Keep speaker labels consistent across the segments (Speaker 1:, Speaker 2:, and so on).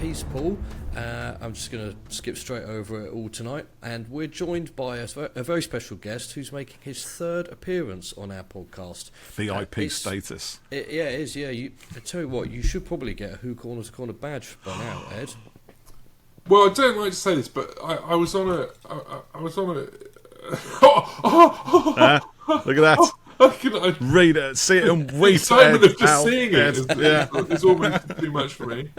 Speaker 1: piece, Paul. I'm just going to skip straight over it all tonight, and we're joined by a very special guest who's making his third appearance on our podcast.
Speaker 2: VIP status.
Speaker 1: It is. Yeah, I tell you what, you should probably get a Who Corner to Corner badge by now, Ed.
Speaker 3: Well, I don't like to say this, but I was on a.
Speaker 2: Look at that. Read it, see it, and wait.
Speaker 3: The excitement of just seeing it is almost too much for me.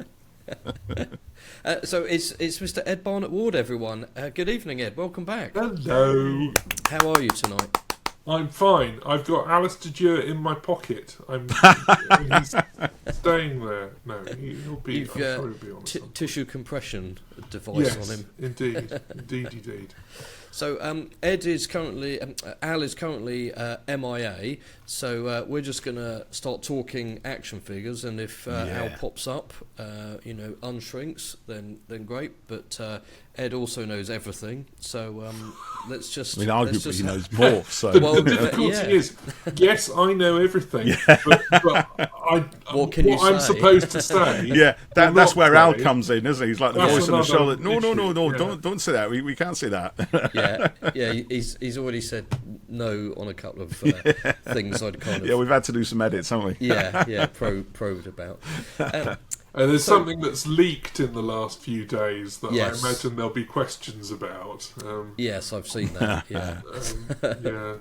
Speaker 1: So it's Mr. Ed Barnett-Ward, everyone. Good evening, Ed. Welcome back.
Speaker 3: Hello.
Speaker 1: How are you tonight?
Speaker 3: I'm fine. I've got Alistair Dewar in my pocket. He's staying there. No, he'll be. I'm sure he'll be on
Speaker 1: tissue compression device on him.
Speaker 3: Indeed.
Speaker 1: So Ed is currently, Al is currently MIA. So we're just going to start talking action figures, and if Al pops up, unshrinks, then great. But Ed also knows everything, so let's just.
Speaker 2: I mean, arguably he knows more. So
Speaker 3: the difficulty is, yes, I know everything, but what I'm supposed to say.
Speaker 2: Yeah, that's where Al comes in, isn't he? He's like the voice on the shoulder. No, don't say that. We can't say that.
Speaker 1: Yeah. He's already said no on a couple of things I'd kind of.
Speaker 2: Yeah, we've had to do some edits, haven't we?
Speaker 1: Probed about.
Speaker 3: There's something that's leaked in the last few days that I imagine there'll be questions about.
Speaker 1: Yes, I've seen that. Yeah.
Speaker 3: Yeah.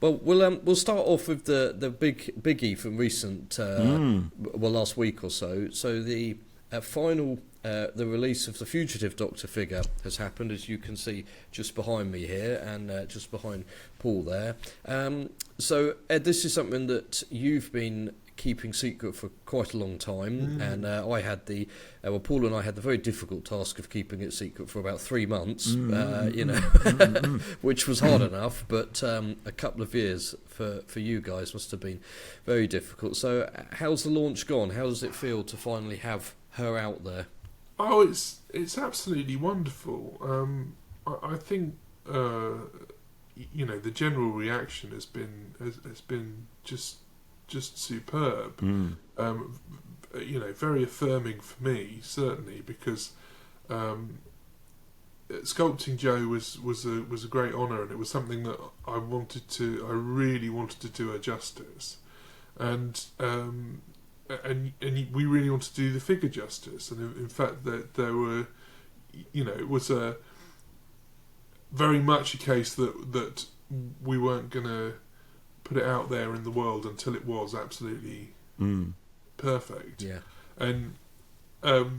Speaker 1: Well, we'll start off with the biggie from recent, last week or so. So the final, the release of the Fugitive Doctor figure has happened, as you can see just behind me here, and just behind Paul there. So Ed, this is something that you've been keeping secret for quite a long time, and I had Paul and I had the very difficult task of keeping it secret for about 3 months, which was hard enough, but a couple of years for you guys must have been very difficult. So how's the launch gone? How does it feel to finally have her out there?
Speaker 3: Oh, it's absolutely wonderful. I think the general reaction has been just superb. Very affirming for me, certainly, because sculpting Jo was a great honour, and it was something that I really wanted to do her justice, and we really wanted to do the figure justice, and in fact that there were, it was a very much a case that we weren't going to put it out there in the world until it was absolutely perfect.
Speaker 1: Yeah.
Speaker 3: And the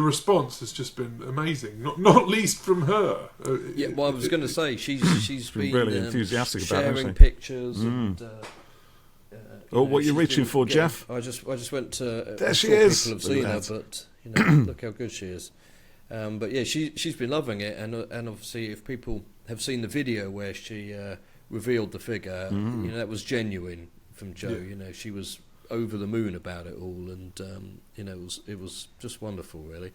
Speaker 3: response has just been amazing, not least from her.
Speaker 1: I was going to say she's been
Speaker 2: really enthusiastic about it,
Speaker 1: sharing pictures and.
Speaker 2: What you're reaching for, Jeff?
Speaker 1: I just went to.
Speaker 2: There she is.
Speaker 1: People have seen her, but look how good she is. But yeah, she's been loving it, and obviously, if people have seen the video where she revealed the figure, that was genuine from Jo.
Speaker 3: Yeah.
Speaker 1: She was over the moon about it all, and it was just wonderful, really.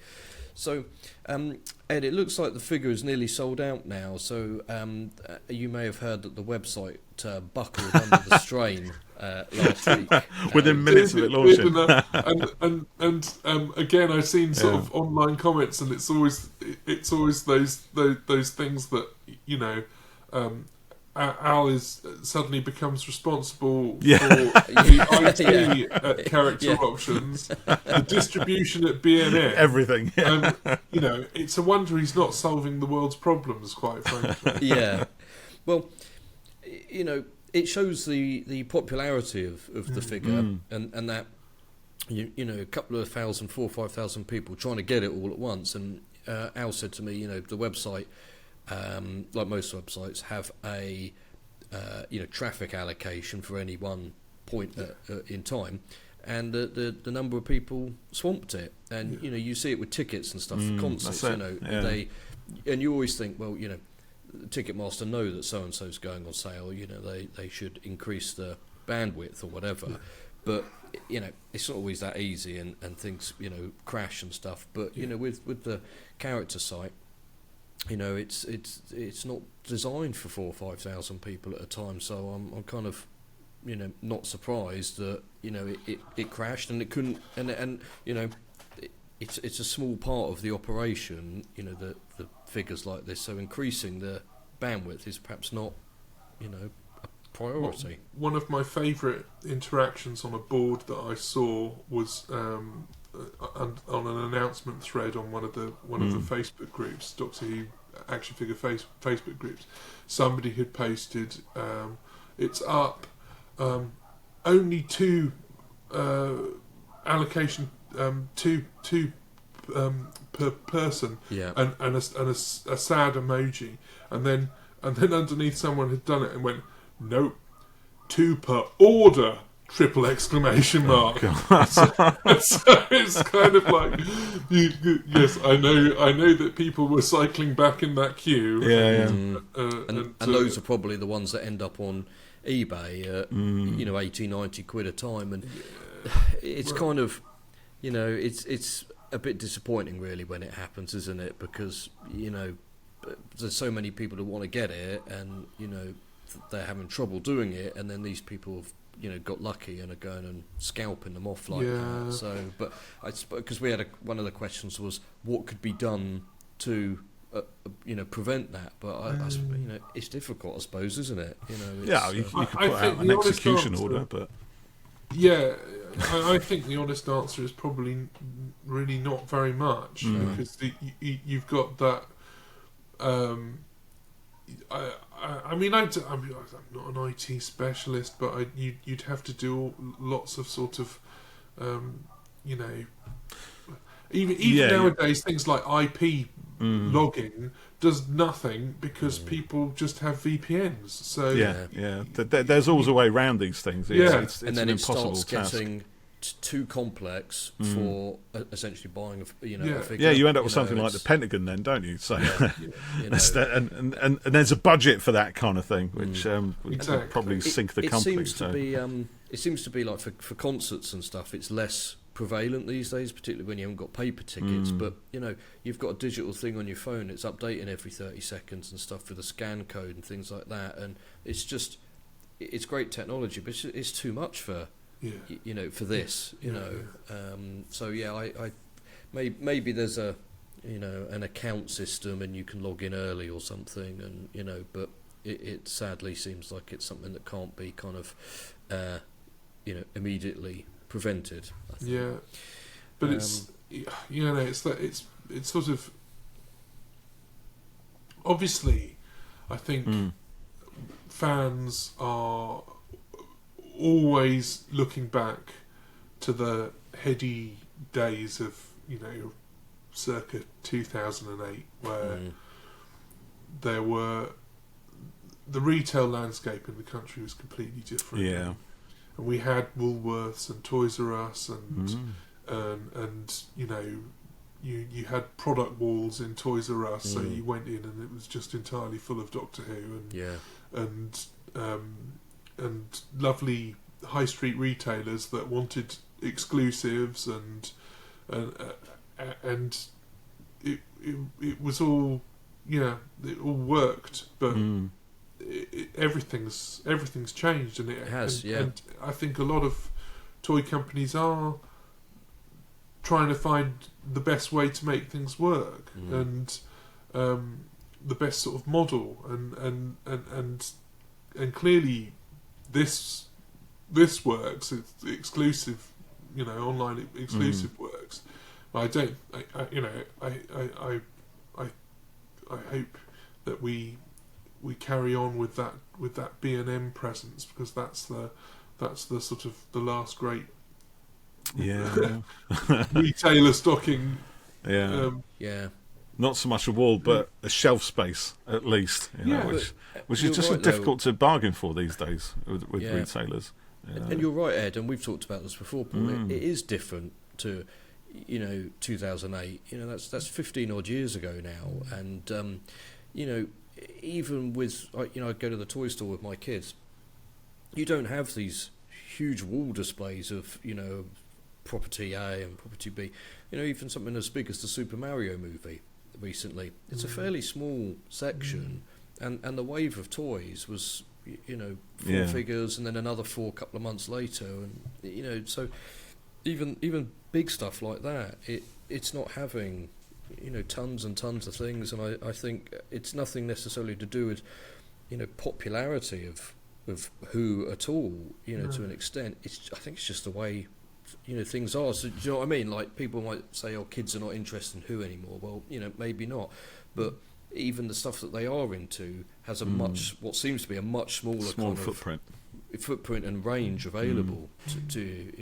Speaker 1: So, Ed, it looks like the figure is nearly sold out now. So you may have heard that the website buckled under the strain last week.
Speaker 2: Within minutes of it launching.
Speaker 3: And again, I've seen sort of online comments, and it's always those things that Al suddenly becomes responsible for the IT character options, the distribution at BNN,
Speaker 2: everything.
Speaker 3: It's a wonder he's not solving the world's problems, quite frankly.
Speaker 1: Yeah. Well, it shows the popularity of the figure, and that a couple of 4,000 or 5,000 people trying to get it all at once. And Al said to me, the website, like most websites, have a traffic allocation for any one point in time, and the number of people swamped it. And you see it with tickets and stuff for concerts. They, and you always think, well, the Ticketmaster know that so and so's going on sale. They should increase the bandwidth or whatever. Yeah. But it's not always that easy, and things crash and stuff. But with the character site, it's not designed for 4,000 or 5,000 people at a time. So I'm kind of not surprised that it crashed and it couldn't, and it's a small part of the operation, the figures like this, so increasing the bandwidth is perhaps not, a priority.
Speaker 3: One of my favourite interactions on a board that I saw was on an announcement thread on one of the Facebook groups, Doctor Who action figure Facebook groups. Somebody had posted, it's up, only two allocation, two per person, and a sad emoji, and then underneath someone had done it and went, nope, 2 per order, triple exclamation mark. So it's kind of like, yes, I know that people were cycling back in that queue.
Speaker 1: And those are probably the ones that end up on eBay at 80, 90 quid a time, and it's kind of, it's a bit disappointing really when it happens, isn't it? Because there's so many people who want to get it, and they're having trouble doing it, and then these people have got lucky and are going and scalping them off like that. So, but because we had one of the questions was what could be done to prevent that, but it's difficult, I suppose, isn't it?
Speaker 2: You could put out an execution order, but
Speaker 3: I think the honest answer is probably really not very much, because you've got that. I'm not an IT specialist, but you'd have to do lots of sort of, even nowadays things like IP logging does nothing because people just have VPNs. So
Speaker 2: there's always a way around these things. It's
Speaker 1: and then
Speaker 2: an
Speaker 1: it
Speaker 2: impossible
Speaker 1: starts
Speaker 2: task.
Speaker 1: getting too complex for essentially buying a figure.
Speaker 2: Yeah, you end up with something like the Pentagon then, don't you? So and there's a budget for that kind of thing, which would probably sink the company.
Speaker 1: It seems to be like for concerts and stuff, it's less prevalent these days, particularly when you haven't got paper tickets, but you've got a digital thing on your phone, it's updating every 30 seconds and stuff with a scan code and things like that, and it's great technology, but it's too much for for this, so I maybe there's a an account system and you can log in early or something, and but it sadly seems like it's something that can't be kind of immediately prevented, I think.
Speaker 3: But it's sort of obviously, I think fans are always looking back to the heady days of circa 2008, where there were the retail landscape in the country was completely different. And we had Woolworths and Toys R Us and you had product walls in Toys R Us, so you went in and it was just entirely full of Doctor Who and lovely high street retailers that wanted exclusives and it was all it all worked, but everything's changed, and it has. And I think a lot of toy companies are trying to find the best way to make things work and the best sort of model, and clearly this works. It's exclusive, online exclusive works. I hope that we carry on with that B&M presence, because that's the sort of the last great retailer stocking.
Speaker 2: Not so much a wall, but a shelf space at least, which is just difficult to bargain for these days with retailers.
Speaker 1: And you're right, Ed, and we've talked about this before, Paul. It is different to 2008. That's 15 odd years ago now, and even with I go to the toy store with my kids, you don't have these huge wall displays of property A and property B. Even something as big as the Super Mario movie recently. It's a fairly small section, and the wave of toys was 4 figures, and then another 4 a couple of months later, and so even big stuff like that, it's not having tons and tons of things, and I think it's nothing necessarily to do with popularity of who at all, to an extent. I think it's just the way things are. So do you know what I mean? Like, people might say, oh, kids are not interested in who anymore. Well, maybe not, but even the stuff that they are into has what seems to be a much smaller kind of footprint and range available to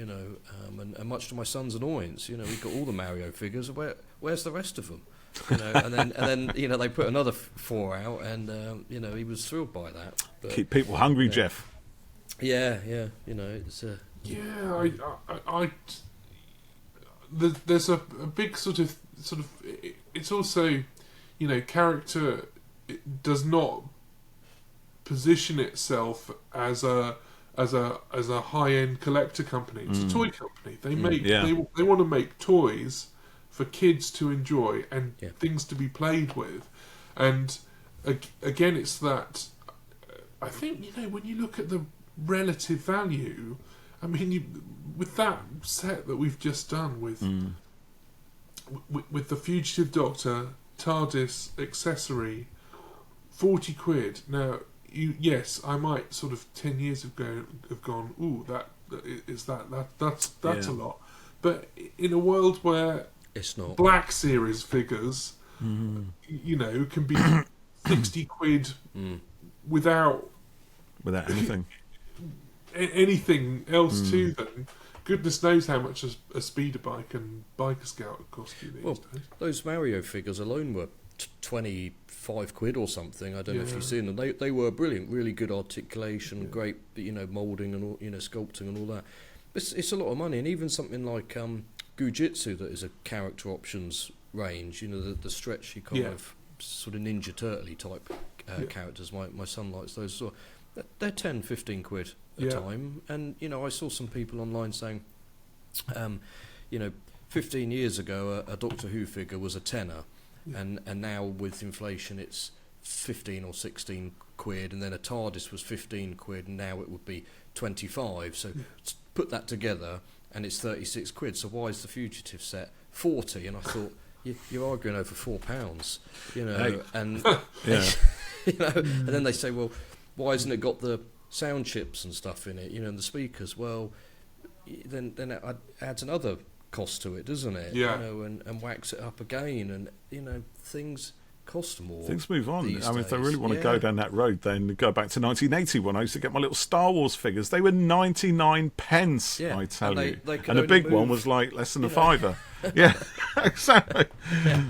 Speaker 1: and much to my son's annoyance. We've got all the Mario figures. Where's the rest of them? And then they put another 4 out, and he was thrilled by that. But,
Speaker 2: keep people hungry, Jeff.
Speaker 1: Yeah, it's
Speaker 3: there's a big sort of it's also character, it does not position itself as a high-end collector company. It's a toy company. They make they want to make toys for kids to enjoy and things to be played with. And again, it's that, I think, when you look at the relative value, I mean, with that set that we've just done with the Fugitive Doctor TARDIS accessory, 40 quid. Now, yes, I might sort of 10 years ago have gone, ooh, that's a lot. But in a world where
Speaker 1: it's not,
Speaker 3: Black Series figures, can be 60 quid without anything else to them. Goodness knows how much a speeder bike and biker scout would cost you these days.
Speaker 1: Those Mario figures alone were 25 quid or something. I don't know if you've seen them. They were brilliant, really good articulation, great moulding and all, sculpting and all that. It's a lot of money, and even something like Gujitsu, that is a character options range, the stretchy kind of sort of Ninja Turtle-y type characters. My son likes those as well. They're 10, 15 quid a time. And, I saw some people online saying, 15 years ago a Doctor Who figure was a tenner, and now with inflation it's 15 or 16 quid, and then a TARDIS was 15 quid, and now it would be 25. So put that together, and it's 36 quid. So why is the Fugitive set 40? And I thought, you're arguing over £4, and and then they say, well, why hasn't it got the sound chips and stuff in it, and the speakers? Well, then it adds another cost to it, doesn't it? And wax it up again, and things cost more.
Speaker 2: Things move on.
Speaker 1: These
Speaker 2: if they
Speaker 1: days.
Speaker 2: really want to go down that road, then go back to 1980 when I used to get my little Star Wars figures. They were 99 pence, I tell you. And the big one was like less than a fiver. Yeah, exactly.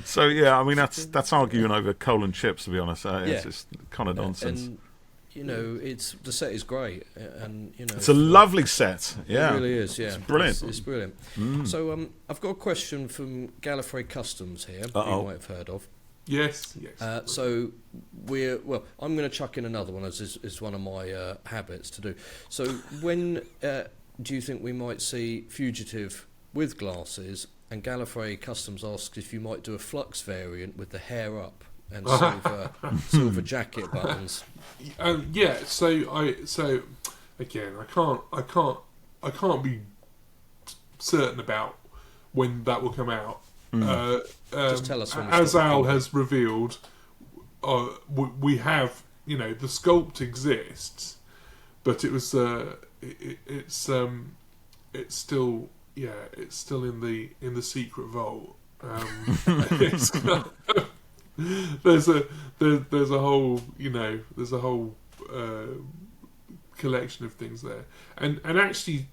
Speaker 2: So that's arguing over coal and chips, to be honest. It's just kind of nonsense.
Speaker 1: And it's the set is great, and
Speaker 2: it's a lovely set. Yeah,
Speaker 1: it really is. Yeah,
Speaker 2: it's brilliant.
Speaker 1: It's brilliant. So I've got a question from Gallifrey Customs here. You might have heard of.
Speaker 3: Yes.
Speaker 1: So I'm going to chuck in another one, as is one of my habits to do. So when do you think we might see Fugitive with glasses? And Gallifrey Customs asks if you might do a Flux variant with the hair up and silver jacket buttons.
Speaker 3: So again, I can't be certain about when that will come out.
Speaker 1: Just tell us when.
Speaker 3: As Al has revealed, we have, the sculpt exists, but it was it's still in the secret vault. There's a whole collection of things there, and actually,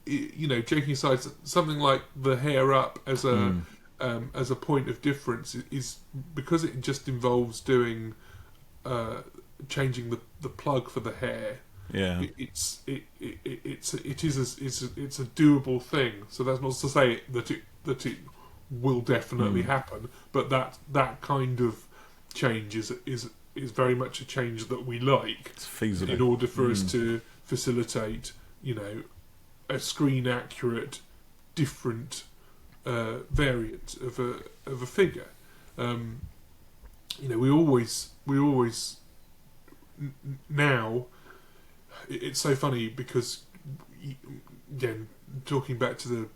Speaker 3: joking aside, something like the hair up as a point of difference is because it just involves doing changing the plug for the hair.
Speaker 2: Yeah,
Speaker 3: it's a doable thing. So that's not to say that it will definitely happen, but that kind of change is very much a change that we like.
Speaker 2: It's feasible
Speaker 3: in order for us to facilitate, a screen accurate, different variant of a figure. We always now it's so funny because, again, talking back to the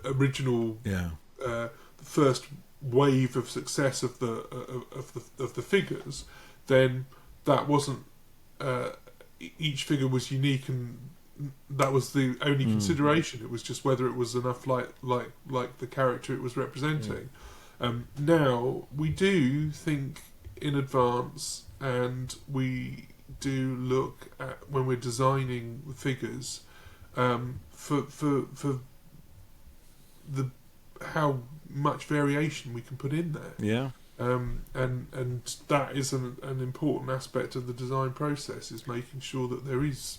Speaker 3: original, the first wave of success of the figures, then that wasn't. Each figure was unique, and that was the only consideration. It was just whether it was enough like the character it was representing. Now we do think in advance, and we do look at, when we're designing figures, for the how much variation we can put in there.
Speaker 2: Yeah.
Speaker 3: And that is an important aspect of the design process, is making sure that there is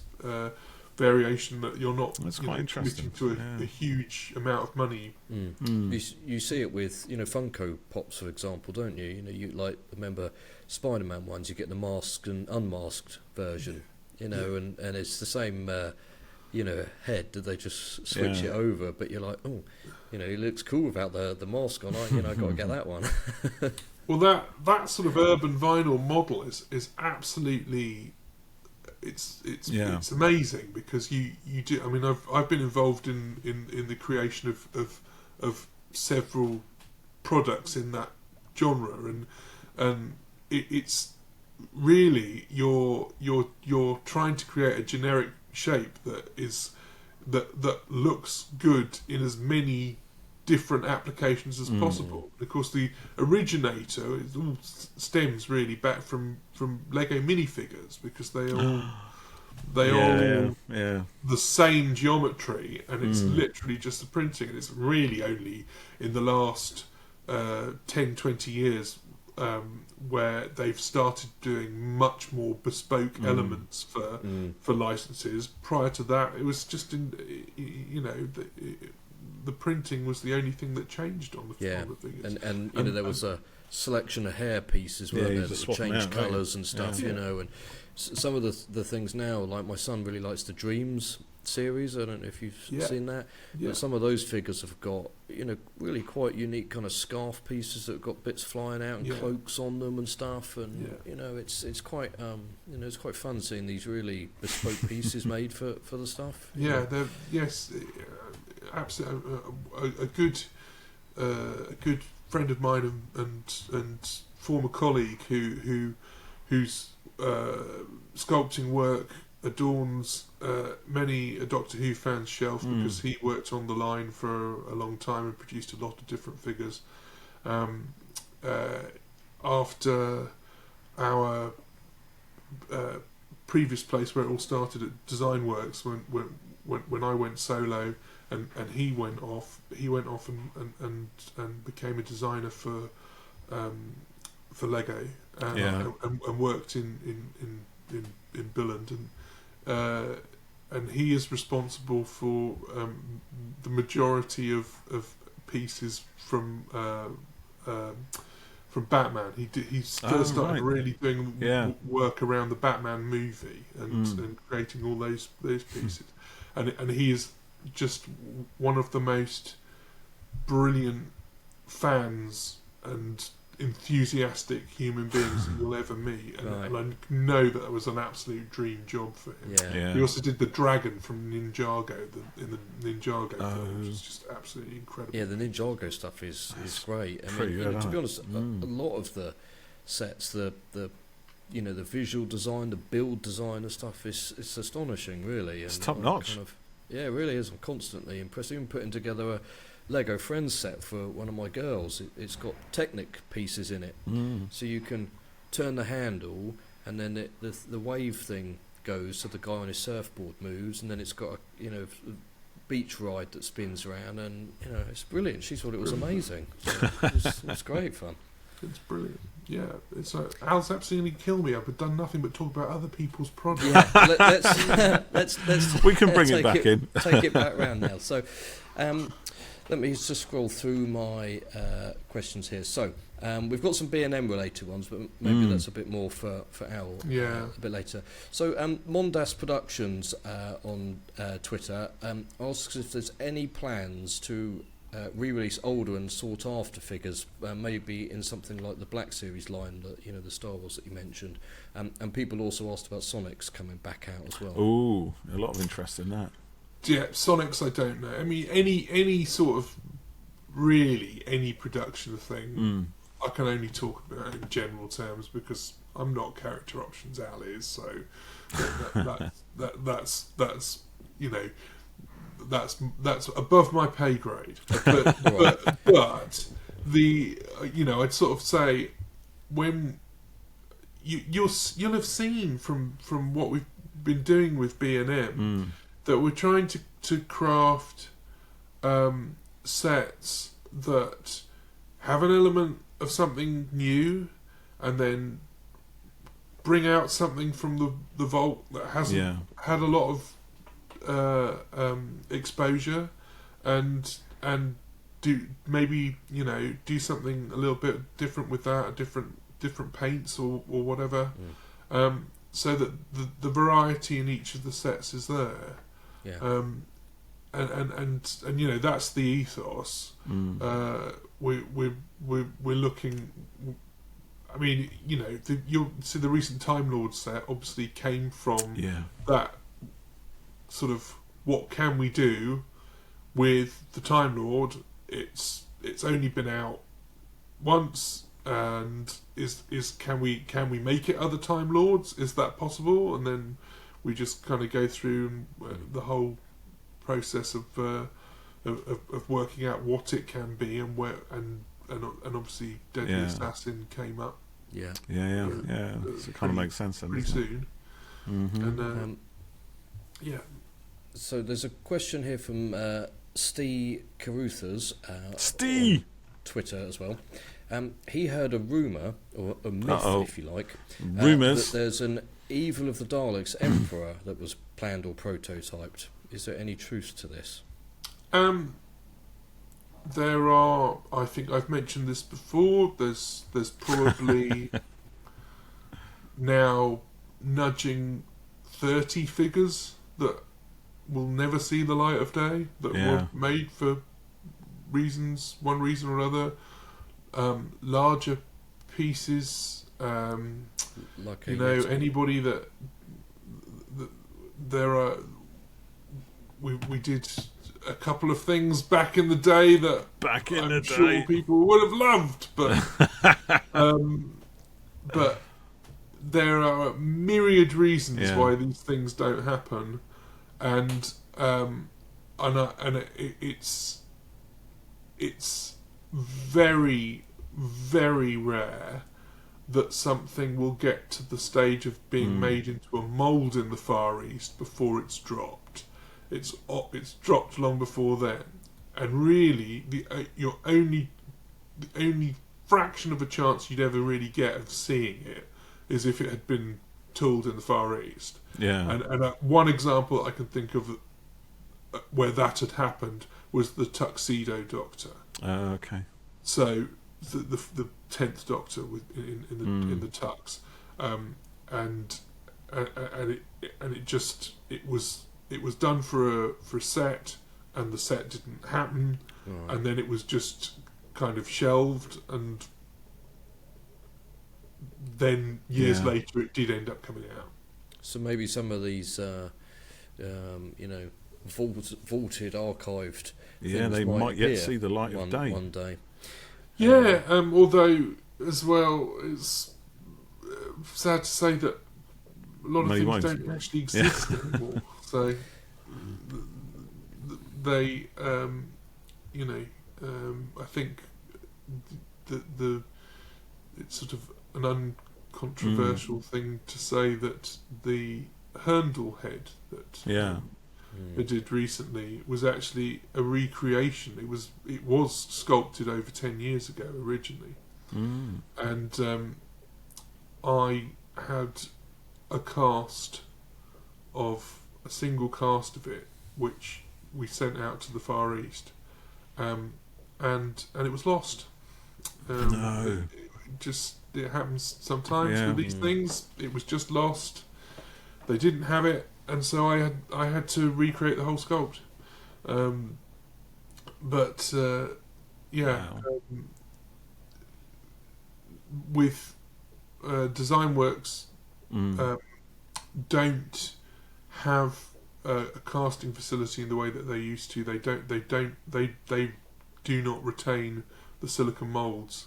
Speaker 3: variation, that you're not committing to a huge amount of money.
Speaker 1: You see it with Funko Pops, for example, don't you? You remember Spider-Man ones, you get the masked and unmasked version, and it's the same head that they just switch it over, but you're like, oh, he looks cool without the mask on. I've got to get that one.
Speaker 3: Well, that sort of urban vinyl model is absolutely, it's amazing, because you do. I mean, I've been involved in the creation of several products in that genre, and it's really you're trying to create a generic shape that looks good in as many different applications as possible. Of course, the originator all stems really back from Lego minifigures, because they all the same geometry, and it's literally just the printing, and it's really only in the last 10-20 years where they've started doing much more bespoke elements for licenses. Prior to that, it was just the printing was the only thing that changed on the figures.
Speaker 1: And there was a selection of hair pieces, weren't there, that would change colours and stuff, and some of the things now, like my son really likes the Dreams series. I don't know if you've seen that, but some of those figures have got really quite unique kind of scarf pieces that have got bits flying out and cloaks on them and stuff, and it's quite it's quite fun seeing these really bespoke pieces made for the stuff.
Speaker 3: Absolutely. A good friend of mine and former colleague whose sculpting work adorns many a Doctor Who fan's shelf, because he worked on the line for a long time and produced a lot of different figures. After our previous place where it all started at Design Works, when I went solo and he went off and became a designer for Lego, and worked in Billund, and he is responsible for the majority of pieces from Batman. He first started really doing work around the Batman movie and creating all those pieces, and he is just one of the most brilliant fans and enthusiastic human beings that you'll ever meet, and I know that was an absolute dream job for him. He also did the dragon from Ninjago, in the Ninjago film, which is just absolutely incredible.
Speaker 1: The Ninjago stuff is great. I mean, to be honest, a lot of the sets, the visual design, the build design and stuff is astonishing, really.
Speaker 2: It's top notch.
Speaker 1: It really is. I'm constantly impressed. Even putting together a Lego Friends set for one of my girls, it's got Technic pieces in it, so you can turn the handle, and then the wave thing goes, so the guy on his surfboard moves, and then it's got a beach ride that spins around, and it's brilliant. She thought it was amazing. So it was great fun.
Speaker 3: It's brilliant. Yeah, it's Al's absolutely killed me. I've done nothing but talk about other people's products.
Speaker 1: Yeah, let's
Speaker 2: we can bring it back in.
Speaker 1: Take it back round now. So, let me just scroll through my questions here. So, we've got some B&M related ones, but maybe that's a bit more for Al a bit later. So, Mondas Productions on Twitter asks if there's any plans to re-release older and sought after figures, maybe in something like the Black Series line, that the Star Wars that you mentioned, and people also asked about Sonics coming back out as well.
Speaker 2: Ooh, a lot of interest in that.
Speaker 3: Yeah, Sonics, I don't know. I mean, any sort of really any production thing, I can only talk about in general terms because I'm not Character Options Al is, so that's that's above my pay grade. But the I'd sort of say when you'll have seen from what we've been doing with B&M that we're trying to craft sets that have an element of something new and then bring out something from the vault that hasn't had a lot of exposure and do maybe do something a little bit different with that, different paints or whatever, so that the variety in each of the sets is there. And that's the ethos. We're looking. I mean, you'll see the recent Time Lord set obviously came from that sort of what can we do with the Time Lord. It's only been out once, and is can we make it other Time Lords? Is that possible? And then we just kind of go through the whole process of working out what it can be and where and obviously Deadly Assassin came up.
Speaker 2: So it kind of makes sense then,
Speaker 3: pretty soon. And
Speaker 1: So there's a question here from Steve Caruthers,
Speaker 2: Steve,
Speaker 1: Twitter as well. He heard a rumour, or a myth, if you like,
Speaker 2: rumours
Speaker 1: that there's an Evil of the Daleks Emperor that was planned or prototyped. Is there any truth to this?
Speaker 3: There are. I think I've mentioned this before. There's probably now nudging 30 figures that will never see the light of day, that were made for one reason or other. Larger pieces.
Speaker 1: Like
Speaker 3: anybody that there are. We did a couple of things back in the day that I'm sure people would have loved, but there are myriad reasons why these things don't happen, and it's very, very rare that something will get to the stage of being made into a mould in the Far East before it's dropped. It's dropped long before then, and really the only fraction of a chance you'd ever really get of seeing it is if it had been tooled in the Far East. And one example I can think of where that had happened was the Tuxedo Doctor.
Speaker 2: Okay.
Speaker 3: So the 10th Doctor in the Tux, and it was done for a set, and the set didn't happen, and then it was just kind of shelved, and then years later it did end up coming out.
Speaker 1: So maybe some of these, vaulted, archived.
Speaker 2: They might yet see the light of day
Speaker 1: one day.
Speaker 3: Although as well, it's sad to say that a lot of things don't actually exist anymore. So they, I think it's sort of an uncontroversial thing to say that the Herndl head that they did recently was actually a recreation. It was sculpted over 10 years ago originally, and I had a single cast of it, which we sent out to the Far East, and it was lost.
Speaker 2: No.
Speaker 3: It happens sometimes with these things. It was just lost. They didn't have it, and so I had to recreate the whole sculpt. but yeah,
Speaker 2: Wow.
Speaker 3: With DesignWorks don't have a casting facility in the way that they used to. They do not retain the silicon molds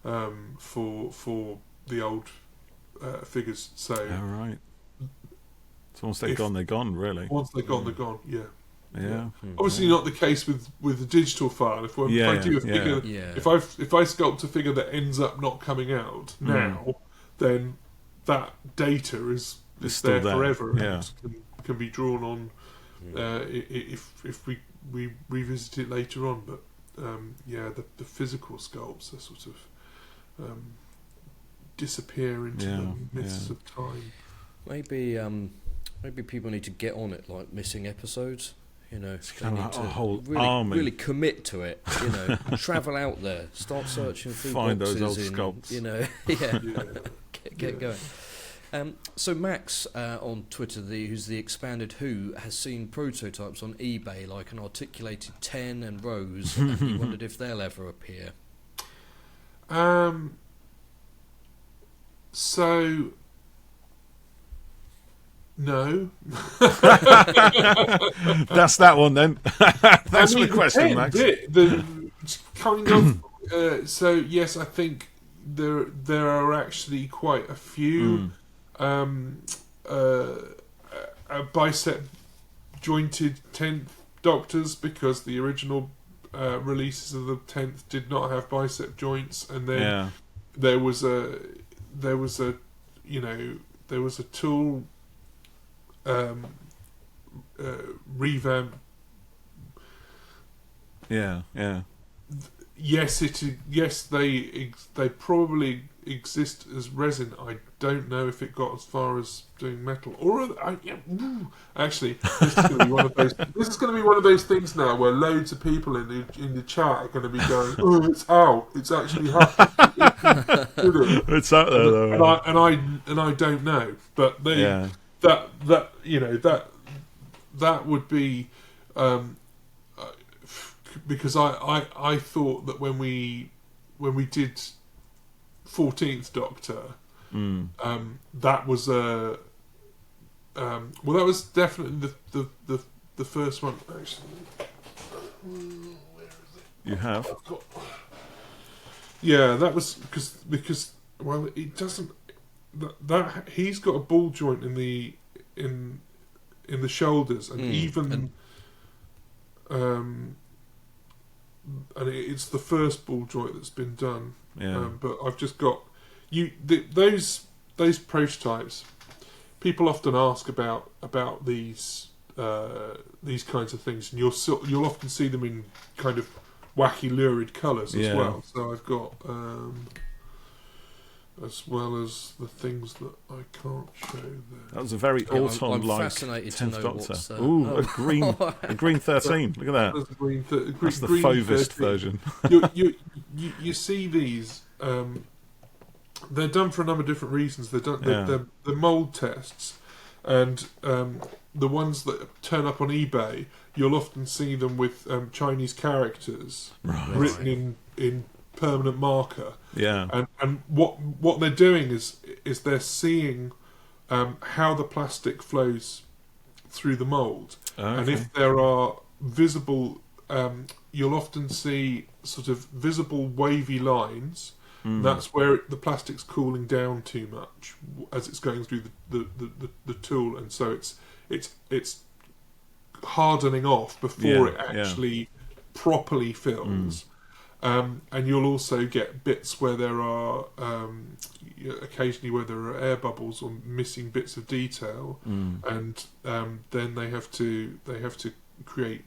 Speaker 3: for the old figures. So
Speaker 2: right. So once they're gone, they're gone. Really.
Speaker 3: Once they're gone, they're gone. Yeah.
Speaker 2: Yeah.
Speaker 3: Obviously, not the case with the digital file. If I do a figure, if I sculpt a figure that ends up not coming out now, then that data is there forever.
Speaker 2: Yeah.
Speaker 3: And can be drawn on if we revisit it later on. But the physical sculpts are sort of disappear into the mists of time.
Speaker 1: Maybe people need to get on it, like missing episodes. You know,
Speaker 2: it's
Speaker 1: they need to
Speaker 2: a whole
Speaker 1: army. Really commit to it. You know, travel out there, start searching through
Speaker 2: find
Speaker 1: boxes
Speaker 2: those old sculpts.
Speaker 1: You know, get going. So Max on Twitter, who's the Expanded Who, has seen prototypes on eBay, like an articulated 10 and Rose, and he wondered if they'll ever appear.
Speaker 3: So no.
Speaker 2: That's that one then. Thanks for the question, Max.
Speaker 3: So yes, I think there are actually quite a few bicep jointed 10th Doctors, because the original releases of the 10th did not have bicep joints, and then there was a tool revamp. Yes, they probably exist as resin. I don't know if it got as far as doing metal. Actually, this is going to be one of those. This is going to be one of those things now where loads of people in the chat are going to be going, "Oh, it's out! It's actually happening."
Speaker 2: It's out there though,
Speaker 3: and I don't know, but that would be. Because I thought that when we did 14th Doctor, that was that was definitely the first one. Actually,
Speaker 2: you have.
Speaker 3: That was because well, it doesn't that he's got a ball joint in the shoulders, and and it's the first ball joint that's been done. But I've just got those prototypes. People often ask about these kinds of things, and you'll often see them in kind of wacky, lurid colours as well. So I've got as well as the things that I can't show there.
Speaker 2: That was a very Auton-like
Speaker 1: fascinated
Speaker 2: 10th
Speaker 1: to know
Speaker 2: Doctor.
Speaker 1: Ooh,
Speaker 2: a green 13. Look at that. That's the Fauvist version.
Speaker 3: You see these. They're done for a number of different reasons. They're mould tests, and the ones that turn up on eBay, you'll often see them with Chinese characters written in permanent marker. And what they're doing is they're seeing how the plastic flows through the mould, and if there are visible, you'll often see sort of visible wavy lines. That's where the plastic's cooling down too much as it's going through the tool, and so it's hardening off before it actually properly fills. And you'll also get bits where there are occasionally where there are air bubbles or missing bits of detail, and then they have to create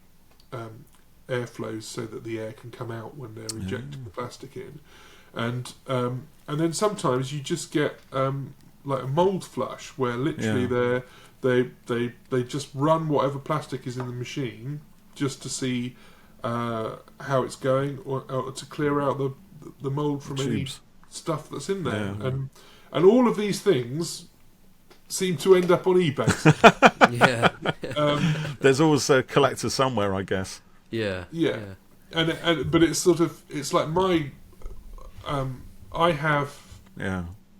Speaker 3: airflows so that the air can come out when they're injecting the plastic in, and then sometimes you just get like a mould flush where literally they just run whatever plastic is in the machine just to see how it's going, or to clear out the mould from any stuff that's in there, and all of these things seem to end up on eBay.
Speaker 2: There's always a collector somewhere, I guess.
Speaker 1: Yeah.
Speaker 3: but it's sort of, it's like my I have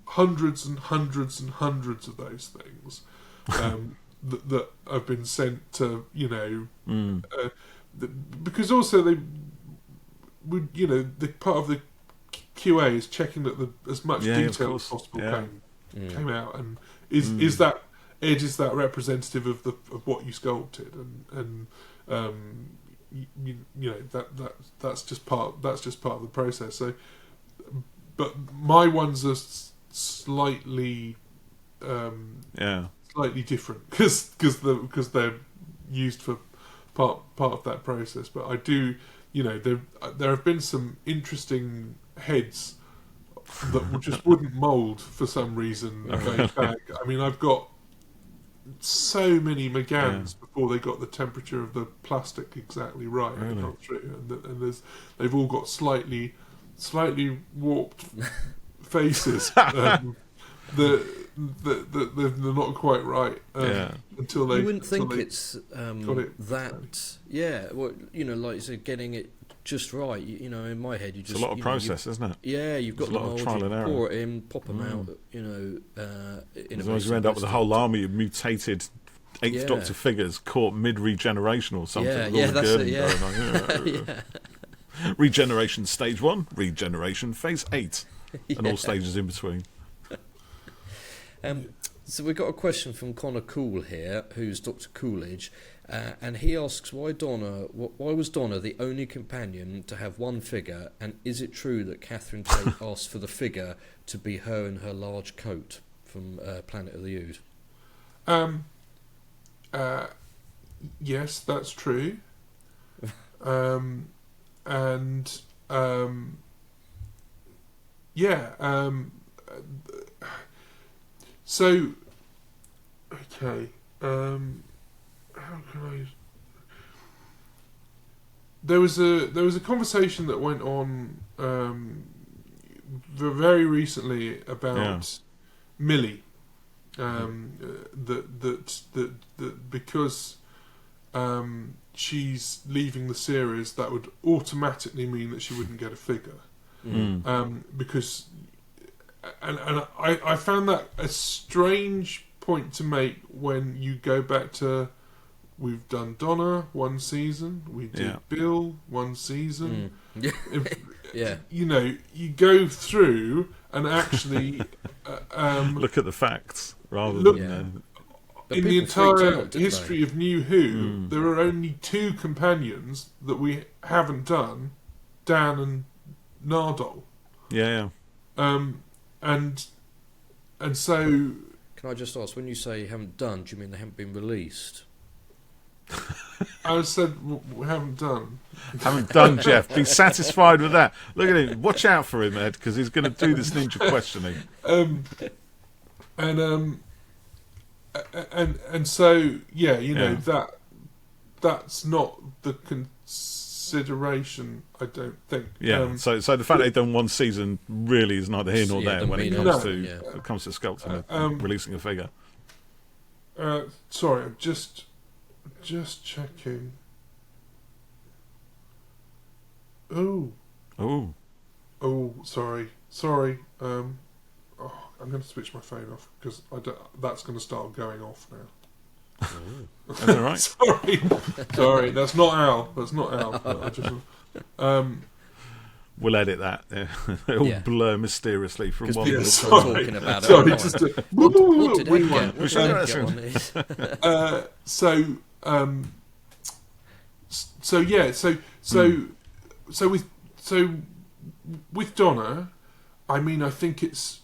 Speaker 3: hundreds and hundreds and hundreds of those things that have been sent to, you know, because also they would, you know, the part of the QA is checking that as much detail as possible came out, and is that Ed, is that representative of what you sculpted, and you know that's just part of the process. So, but my ones are slightly slightly different because they're used for part of that process. But I do, you know, there have been some interesting heads that just wouldn't mould for some reason going back. I mean, I've got so many McGanns before they got the temperature of the plastic exactly right.
Speaker 2: Really?
Speaker 3: And they've all got slightly warped faces. They're not quite right until they.
Speaker 1: You wouldn't think it's
Speaker 3: got it
Speaker 1: that. Yeah, well, you know, like you said, getting it just right. You know, in my head, you just.
Speaker 2: It's a lot of process, isn't it?
Speaker 1: Yeah, you've got the mould, you pour it in, pop them out. You know, in
Speaker 2: as long as you end up with a whole army of mutated Eighth Doctor figures caught mid-regeneration or something.
Speaker 1: Yeah, that's it.
Speaker 2: Regeneration stage 1, regeneration phase 8, and all stages in between.
Speaker 1: So we've got a question from Connor Cool here, who's Dr. Coolidge, and he asks why was Donna the only companion to have one figure, and is it true that Catherine Tate asked for the figure to be her in her large coat from Planet of the Ood?
Speaker 3: Yes, that's true. So, okay, how can I? There was a conversation that went on very recently about Millie, that because she's leaving the series, that would automatically mean that she wouldn't get a figure, because. And I found that a strange point to make when you go back to, we've done Donna one season, we did Bill one season. You know, you go through and actually
Speaker 2: look at the facts rather than
Speaker 3: in the entire history of New Who, there are only 2 companions that we haven't done, Dan and Nardole. And so,
Speaker 1: can I just ask, when you say you haven't done, do you mean they haven't been released?
Speaker 3: I said we haven't done.
Speaker 2: Haven't done, Jeff. Be satisfied with that. Look at him. Watch out for him, Ed, because he's going to do this ninja questioning.
Speaker 3: And so, yeah, you know, that's not the consideration, I don't think.
Speaker 2: So the fact they've done one season really is neither here nor there when it comes to sculpting and releasing a figure.
Speaker 3: Sorry, I'm just checking. Oh, sorry. I'm going to switch my phone off because that's going to start going off now.
Speaker 2: That's all right.
Speaker 3: Sorry, that's not Al. I just,
Speaker 2: we'll edit that. It'll blur mysteriously from one.
Speaker 1: People are talking about it.
Speaker 3: Sorry,
Speaker 1: what did Ed get?
Speaker 3: So with Donna, I mean, I think it's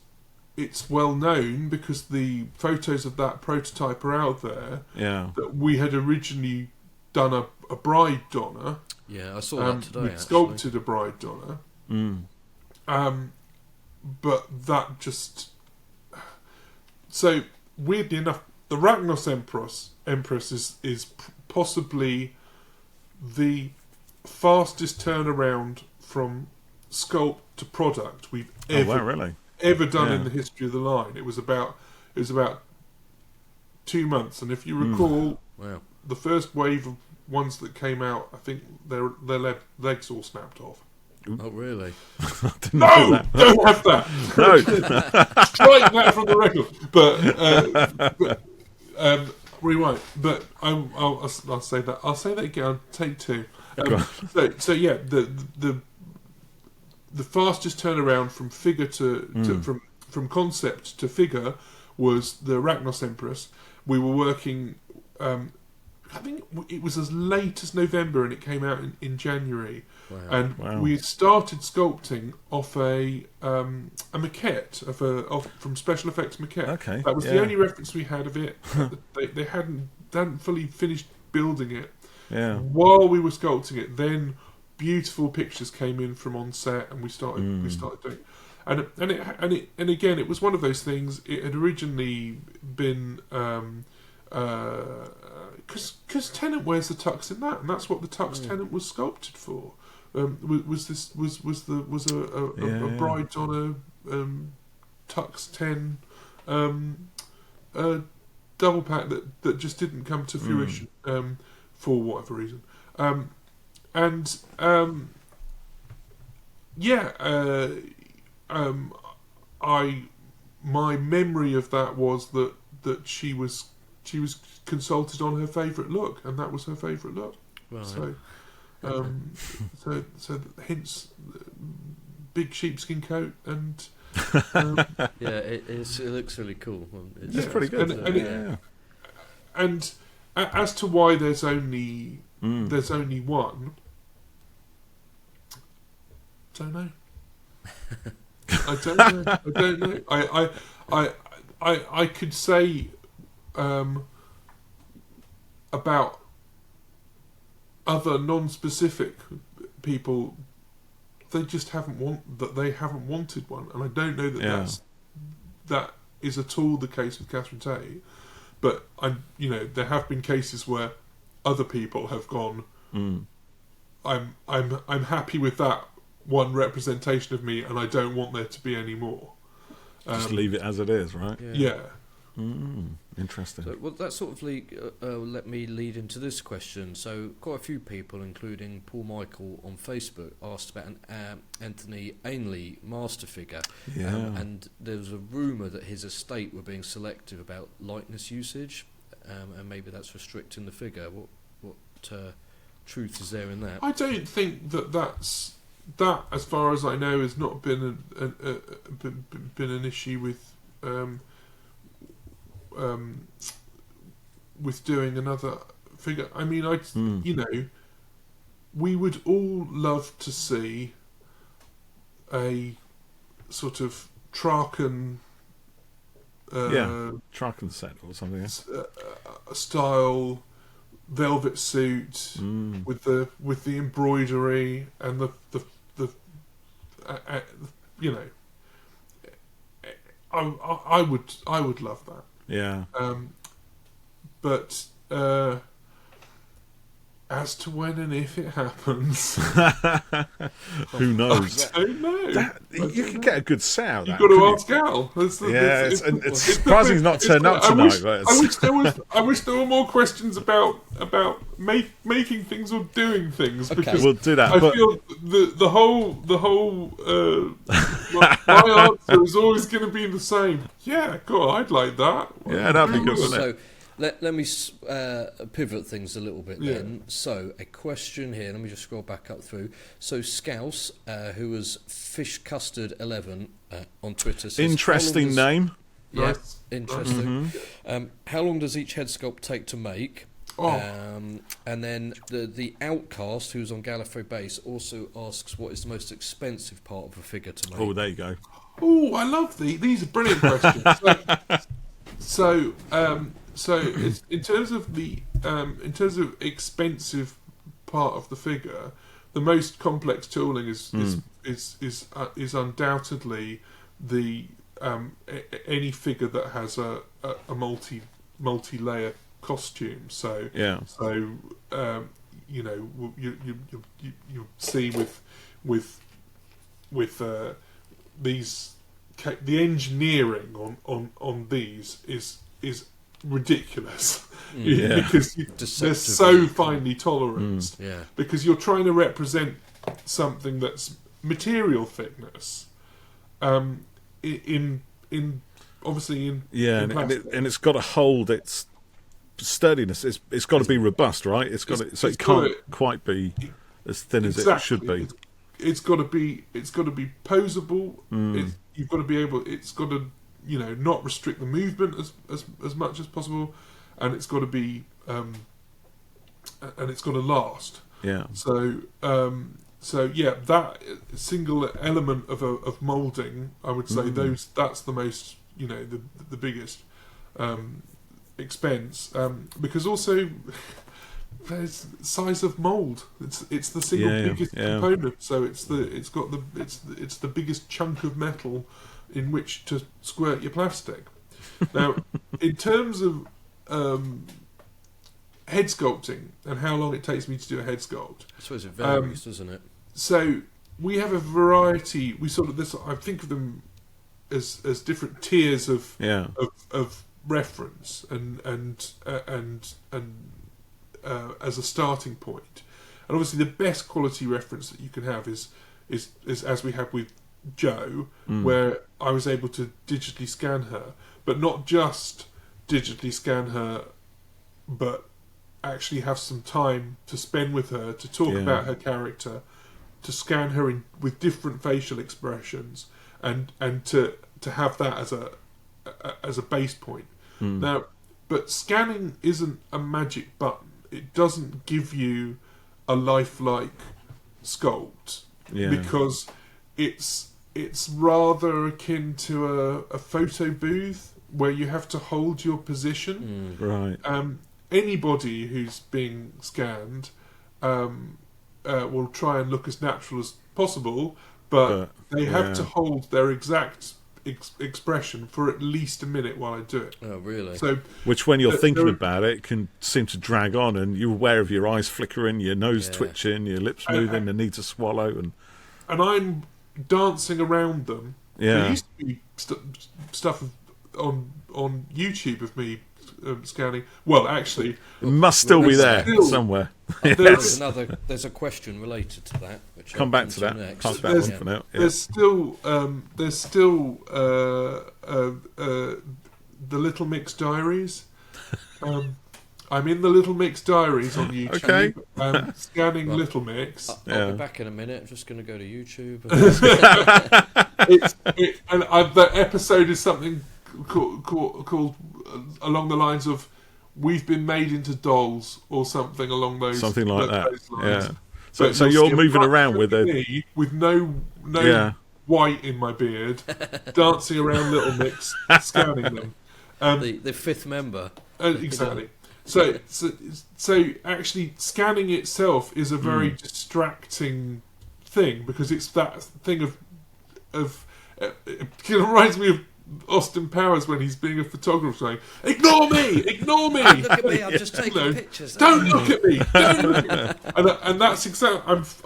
Speaker 3: well known because the photos of that prototype are out there. That we had originally done a bride Donna.
Speaker 1: Yeah, I saw that today.
Speaker 3: We'd sculpted a bride Donna. But that just... So, weirdly enough, the Ragnos Empress is possibly the fastest turnaround from sculpt to product we've ever done in the history of the line. It was about 2 months, and if you recall, the first wave of ones that came out, I think their legs all snapped off.
Speaker 1: Oh, really?
Speaker 3: No, don't have that.
Speaker 2: No.
Speaker 3: Strike that from the record. But rewind. But I'll say that. I'll say that again. I'll take two. So yeah, the fastest turnaround from figure to from concept to figure was the Arachnos Empress. We were working. I think it was as late as November, and it came out in January.
Speaker 1: Wow.
Speaker 3: And we started sculpting off a maquette from Special Effects Maquette.
Speaker 2: Okay,
Speaker 3: that was the only reference we had of it. They hadn't fully finished building it.
Speaker 2: Yeah.
Speaker 3: While we were sculpting it, then beautiful pictures came in from on set, and we started doing. And again, it was one of those things. It had originally been. Because Tennant wears the tux in that, and that's what the tux Tennant was sculpted for. Was a bride on a tux 10 double pack that just didn't come to fruition for whatever reason. My memory of that was that she was consulted on her favourite look, and that was her favourite look. Right. So hence big sheepskin coat and
Speaker 1: it looks really cool.
Speaker 2: It's pretty good.
Speaker 3: And as to why there's only one, don't know. I don't know. I could say about other non-specific people, they just haven't wanted one, and I don't know that is at all the case with Catherine Tate. But there have been cases where other people have gone. I'm happy with that one representation of me, and I don't want there to be any more.
Speaker 2: Just leave it as it is, right?
Speaker 3: Yeah.
Speaker 2: Interesting.
Speaker 1: So, well, that sort of let me lead into this question. So, quite a few people, including Paul Michael on Facebook, asked about an Anthony Ainley master figure.
Speaker 2: Yeah.
Speaker 1: And there was a rumour that his estate were being selective about lightness usage, and maybe that's restricting the figure. What truth is there in that?
Speaker 3: I don't think that's as far as I know, has not been an issue with doing another figure. I mean, we would all love to see a sort of Traken
Speaker 2: set or something.
Speaker 3: Style velvet suit with the embroidery and the I would love that.
Speaker 2: Yeah.
Speaker 3: But as to when and if it happens,
Speaker 2: who knows?
Speaker 3: I don't know.
Speaker 2: You can get a good set out of that.
Speaker 3: You've got to ask Al.
Speaker 2: It's surprising he's not turned up tonight.
Speaker 3: I wish there were more questions about making things or doing things.
Speaker 2: Okay.
Speaker 3: Because
Speaker 2: we'll do that.
Speaker 3: I feel the whole my answer is always going to be the same. Yeah, God, I'd like that.
Speaker 2: Yeah, that'd be good, wouldn't it?
Speaker 1: Let me pivot things a little bit then. So, a question here. Let me just scroll back up through. So, Scouse, who was Fish Custard 11 on Twitter, says,
Speaker 2: interesting name.
Speaker 1: Yes, interesting. Mm-hmm. How long does each head sculpt take to make? And then the Outcast, who's on Gallifrey Base, also asks what is the most expensive part of a figure to make.
Speaker 2: Oh, there you go.
Speaker 3: Oh, I love these. These are brilliant questions. So in terms of expensive part of the figure, the most complex tooling is undoubtedly the any figure that has a multi-layer costume. So you see with these the engineering on these is ridiculous because they're so finely toleranced. Because you're trying to represent something that's material thickness, in obviously in
Speaker 2: and it's got to hold its sturdiness. It's got to be robust, right? It can't quite be as thin as it should be.
Speaker 3: It's got to be posable. You've got to be able. It's got to not restrict the movement as much as possible, and it's got to be and it's got to last.
Speaker 2: Yeah.
Speaker 3: So that single element of moulding, I would say that's the most the biggest expense, because also there's size of mould. It's the single biggest component. So it's the biggest chunk of metal in which to squirt your plastic. Now, in terms of head sculpting and how long it takes me to do a head sculpt,
Speaker 1: I suppose it varies, doesn't it?
Speaker 3: So we have a variety. We sort of I think of them as different tiers of reference and as a starting point. And obviously, the best quality reference that you can have is as we have with Jo, where I was able to digitally scan her, but not just digitally scan her, but actually have some time to spend with her to talk about her character, to scan her with different facial expressions, and to have that as a base point. Now, but scanning isn't a magic button. It doesn't give you a lifelike sculpt because it's rather akin to a photo booth where you have to hold your position.
Speaker 2: Right.
Speaker 3: Anybody who's being scanned will try and look as natural as possible, but they have to hold their exact expression for at least a minute while I do it.
Speaker 1: Oh, really?
Speaker 2: So, which, when you're thinking about it, can seem to drag on, and you're aware of your eyes flickering, your nose twitching, your lips moving, the need to swallow, and
Speaker 3: I'm dancing around them.
Speaker 2: Yeah.
Speaker 3: There used to be stuff on YouTube of me scanning. Well, actually,
Speaker 2: it must still be there somewhere.
Speaker 1: There's a question related to that, which
Speaker 2: come back to that.
Speaker 1: Next.
Speaker 2: Pass that one for now. Yeah.
Speaker 3: There's still the Little Mix Diaries. I'm in the Little Mix Diaries on YouTube.
Speaker 2: Okay.
Speaker 3: Scanning Little Mix.
Speaker 1: I'll be back in a minute. I'm just going to go to YouTube.
Speaker 3: The episode is something called along the lines of "We've been made into dolls" or something along those lines.
Speaker 2: Yeah. So you're moving around with
Speaker 3: no white in my beard, dancing around Little Mix, scanning them.
Speaker 1: The fifth member.
Speaker 3: Exactly. So actually, scanning itself is a very distracting thing, because it's that thing of it reminds me of Austin Powers when he's being a photographer saying, "Ignore me! Look
Speaker 1: at me! I'm just taking pictures.
Speaker 3: Don't look at me! And that's exactly. I've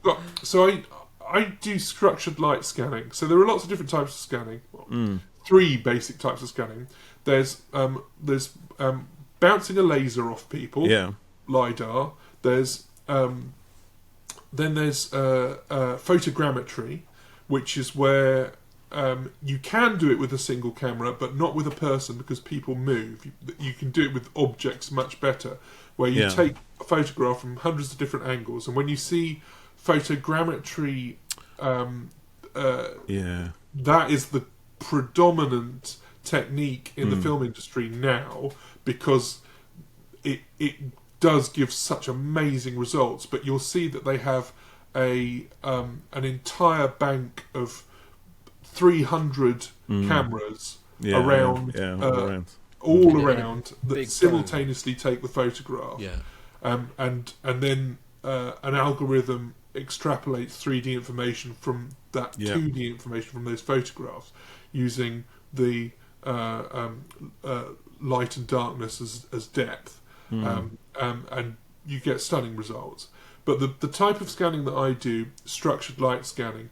Speaker 3: got. So I do structured light scanning. So there are lots of different types of scanning. Well, 3 basic types of scanning. There's bouncing a laser off people.
Speaker 2: Yeah.
Speaker 3: LiDAR. There's photogrammetry, which is where you can do it with a single camera, but not with a person, because people move. You can do it with objects much better, where you take a photograph from hundreds of different angles, and when you see photogrammetry, that is the predominant technique in the film industry now, because it does give such amazing results. But you'll see that they have an entire bank of 300 cameras around that simultaneously take the photograph, and then an algorithm extrapolates 3D information from that 2D information from those photographs, using the light and darkness as depth, and you get stunning results. But the type of scanning that I do, structured light scanning,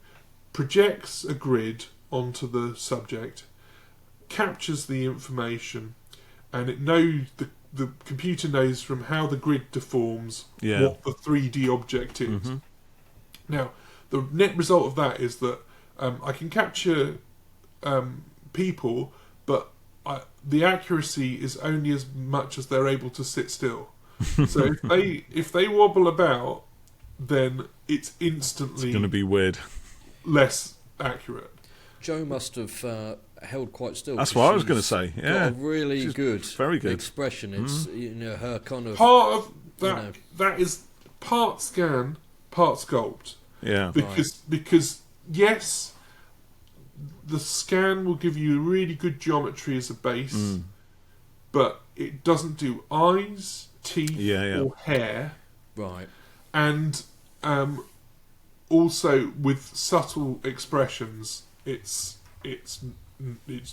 Speaker 3: projects a grid onto the subject, captures the information, and it knows the computer knows from how the grid deforms what the 3D object is. Mm-hmm. Now, the net result of that is that I can capture people, but the accuracy is only as much as they're able to sit still. So if they wobble about, then it's instantly
Speaker 2: going to be weird,
Speaker 3: less accurate.
Speaker 1: Jo must have held quite still.
Speaker 2: That's what I was going to say. Yeah,
Speaker 1: got a really
Speaker 2: very good
Speaker 1: expression. It's her kind of
Speaker 3: part of that. That is part scan, part sculpt.
Speaker 2: Yeah,
Speaker 3: because yes, the scan will give you really good geometry as a base, but it doesn't do eyes, teeth, or hair.
Speaker 1: Right.
Speaker 3: And also with subtle expressions, it's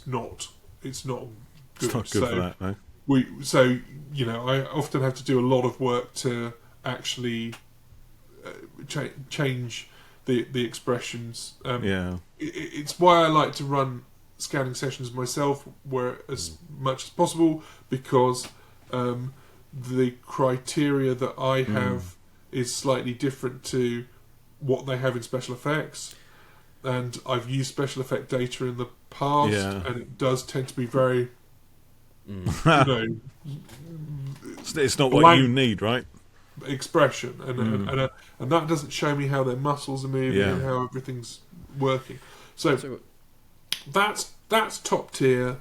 Speaker 3: not good.
Speaker 2: It's not good for that, no.
Speaker 3: I often have to do a lot of work to actually change the expressions. It's why I like to run scanning sessions myself, where as much as possible, because the criteria that I have is slightly different to what they have in special effects. And I've used special effect data in the past, and it does tend to be very,
Speaker 2: it's not what you need, right?
Speaker 3: Expression, and that doesn't show me how their muscles are moving and how everything's working. So that's top tier.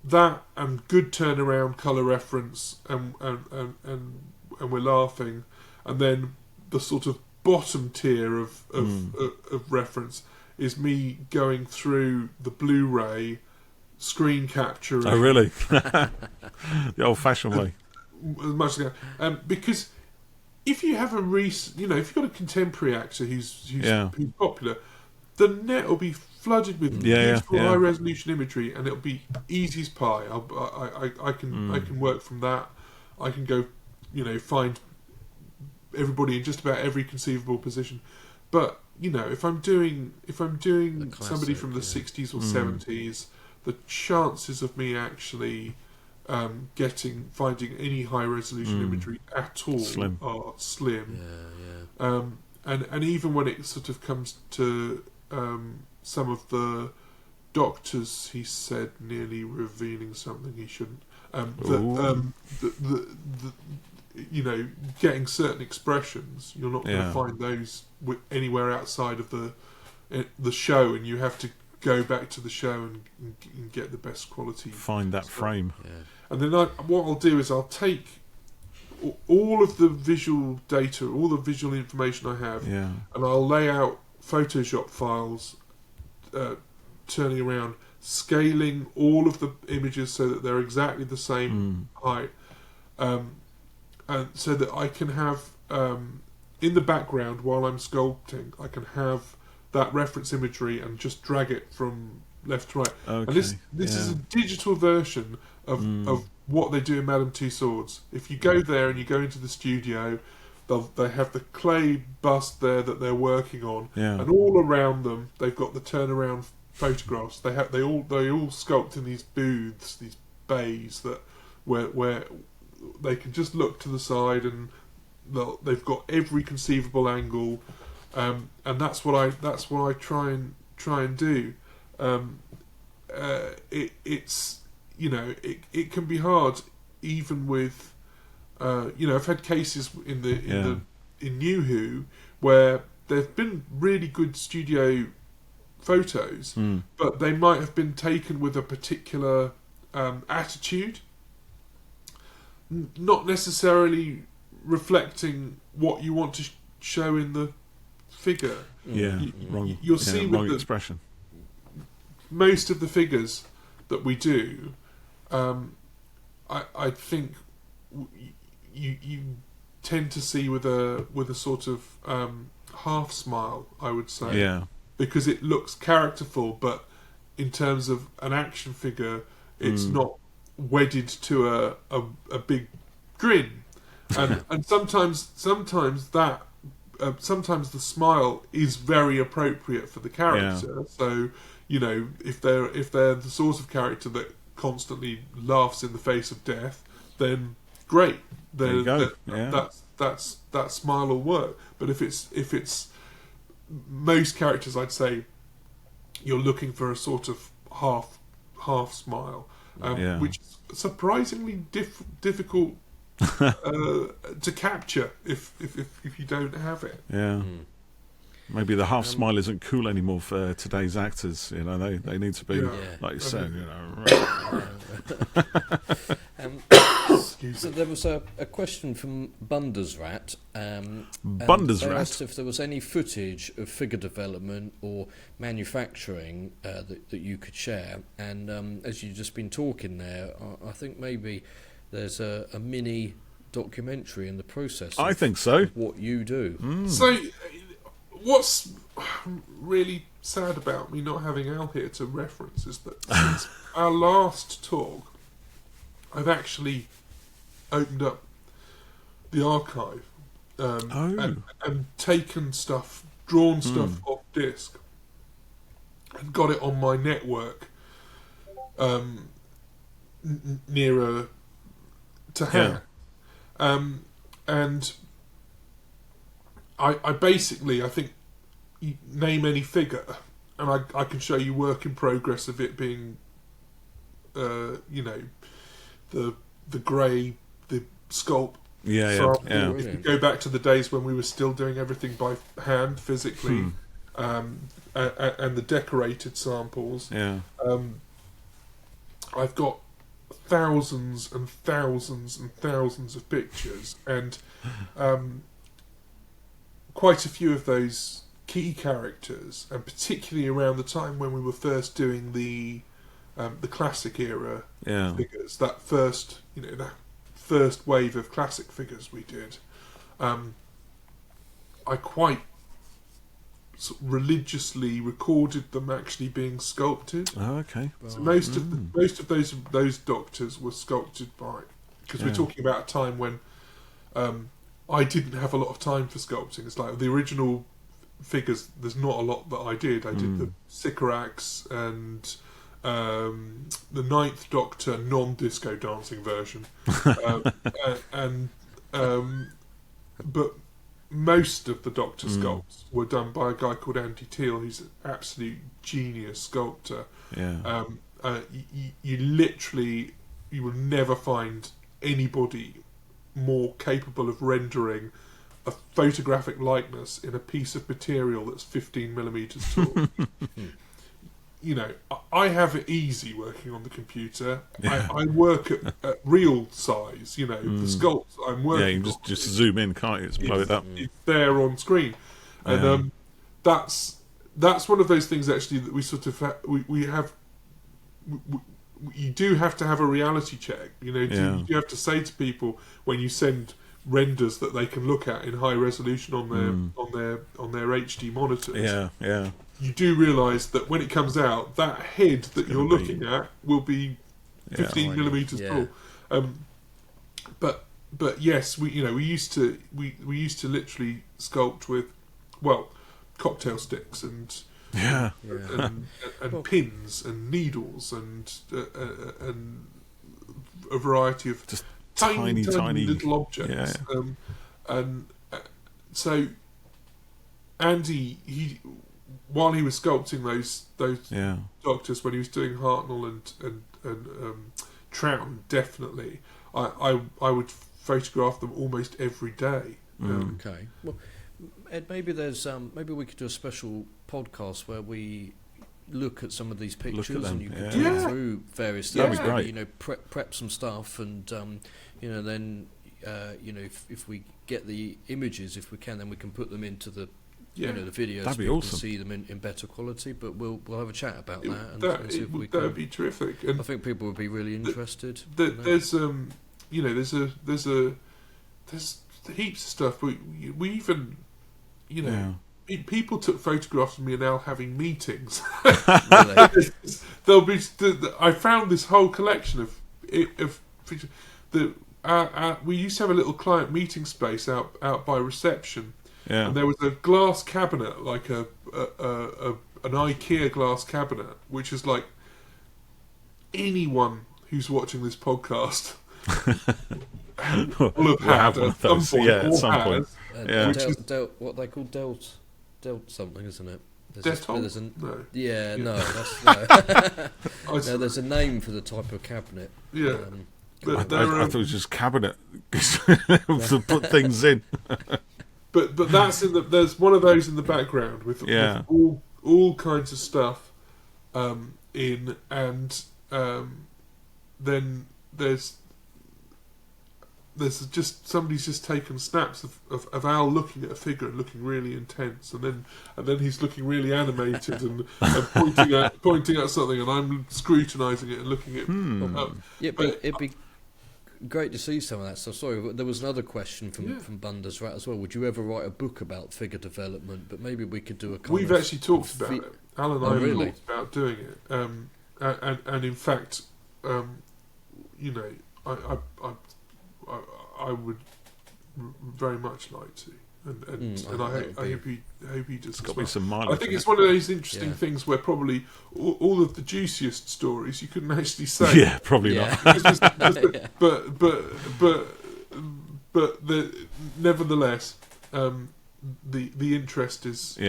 Speaker 3: That and good turnaround, color reference, and we're laughing. And then the sort of bottom tier of reference is me going through the Blu-ray, screen capturing.
Speaker 2: Oh, really? The old-fashioned way.
Speaker 3: As much as I can. Because if you have if you've got a contemporary actor who's popular, the net will be flooded with beautiful high-resolution imagery, and it'll be easy as pie. I can work from that. I can go, find everybody in just about every conceivable position. But if I'm doing classic, somebody from the 60s or 70s, the chances of me actually finding any high resolution imagery at all are slim. And even when it sort of comes to some of the doctors, he said, nearly revealing something he shouldn't. Getting certain expressions, you're not going to find those anywhere outside of the show, and you have to go back to the show and get the best quality.
Speaker 2: Find that frame.
Speaker 3: Yeah. And then what I'll do is I'll take all of the visual data, all the visual information I have, and I'll lay out Photoshop files, turning around, scaling all of the images so that they're exactly the same height. And so that I can have, in the background while I'm sculpting, I can have that reference imagery and just drag it from left to right. Okay, and this is a digital version of what they do in Madame Tussauds. If you go there and you go into the studio, they have the clay bust there that they're working on, and all around them they've got the turnaround photographs. They all sculpt in these booths, these bays where they can just look to the side, and they've got every conceivable angle, and that's what I try and do. It can be hard, even with I've had cases in New Who where there've been really good studio photos, but they might have been taken with a particular attitude, not necessarily reflecting what you want to show in the figure. You'll see with the
Speaker 2: expression.
Speaker 3: Most of the figures that we do, I think you tend to see with a sort of half smile, I would say, because it looks characterful, but in terms of an action figure, it's not wedded to a big grin, and sometimes the smile is very appropriate for the character. So if they're the sort of character that constantly laughs in the face of death, then great.
Speaker 2: There you go.
Speaker 3: That smile will work. But if it's most characters, I'd say you're looking for a sort of half smile, which is surprisingly difficult to capture if you don't have it.
Speaker 2: Yeah. Maybe the half smile isn't cool anymore for today's actors. You know, they need to be like you said. You know.
Speaker 1: So there was a question from Bundersrat.
Speaker 2: Bundersrat
Speaker 1: asked if there was any footage of figure development or manufacturing that you could share. And as you've just been talking there, I think maybe there's a mini documentary in the process.
Speaker 2: I think so.
Speaker 1: Of what you do.
Speaker 3: So, what's really sad about me not having Al here to reference is that since our last talk, I've actually opened up the archive and taken stuff, drawn stuff off disc, and got it on my network nearer to hand. And I basically, I think, you name any figure, and I can show you work in progress of it being, the grey, the sculpt. If you go back to the days when we were still doing everything by hand, physically, and the decorated samples, I've got thousands and thousands and thousands of pictures, and quite a few of those key characters, and particularly around the time when we were first doing the classic era figures, that first wave of classic figures we did, I quite religiously recorded them actually being sculpted.
Speaker 2: Oh, okay.
Speaker 3: So most of those doctors were sculpted by, because we're talking about a time when I didn't have a lot of time for sculpting. It's like the original figures, there's not a lot that I did. I did the Sycorax and the Ninth Doctor non-disco dancing version, but most of the Doctor sculpts were done by a guy called Andy Teal, who's an absolute genius sculptor. You will never find anybody more capable of rendering a photographic likeness in a piece of material that's 15 millimeters tall. I have it easy working on the computer. I work at real size. The sculpts I'm working.
Speaker 2: Yeah, you can just zoom in, can't you? Just blow it up.
Speaker 3: It's there on screen, and that's one of those things actually that we sort of we have. You do have to have a reality check. You do have to say to people when you send renders that they can look at in high resolution on their HD monitors. You do realise that when it comes out, that head that you're looking at will be 15 millimeters tall. But yes, we used to literally sculpt with cocktail sticks and pins and needles and a variety of
Speaker 2: just
Speaker 3: tiny little objects. So Andy, while he was sculpting those doctors, when he was doing Hartnell and Troughton, definitely, I would photograph them almost every day.
Speaker 1: Okay. Well, Ed, maybe we could do a special podcast where we look at some of these pictures and you can talk through various things.
Speaker 2: That'd be
Speaker 1: great. Prep some stuff and then if we get the images, if we can, then we can put them into the the videos.
Speaker 2: That'd be
Speaker 1: awesome.
Speaker 2: Can
Speaker 1: see them in better quality, but we'll have a chat about that and see if we
Speaker 3: that
Speaker 1: can.
Speaker 3: would be terrific. And
Speaker 1: I think people would be really interested.
Speaker 3: There's heaps of stuff. We even people took photographs of me and Al having meetings. I found this whole collection of pictures. We used to have a little client meeting space out by reception. And there was a glass cabinet, like an IKEA glass cabinet, which is like anyone who's watching this podcast will have had at some point.
Speaker 2: Yeah, at some point.
Speaker 1: What they call Delt something, isn't it?
Speaker 3: No.
Speaker 1: Yeah, no. That's, no. No, there's a name for the type of cabinet.
Speaker 3: Yeah.
Speaker 2: I thought it was just cabinet to put things in.
Speaker 3: But that's there's one of those in the background with all kinds of stuff in, and then there's just somebody's just taken snaps of Al looking at a figure and looking really intense, and then he's looking really animated and pointing at something, and I'm scrutinising it and looking at.
Speaker 1: Yeah, but it'd be great to see some of that. So sorry, but there was another question from Bunder's Rat as well. Would you ever write a book about figure development? But maybe we could do a.
Speaker 3: We've actually talked about it. Al and I have talked about doing it, and in fact, I would very much like to, and I hope he does.
Speaker 2: It's got to be some mileage.
Speaker 3: I think it's one of those interesting things where probably all of the juiciest stories you couldn't actually say.
Speaker 2: Yeah, probably not.
Speaker 3: But nevertheless, the interest is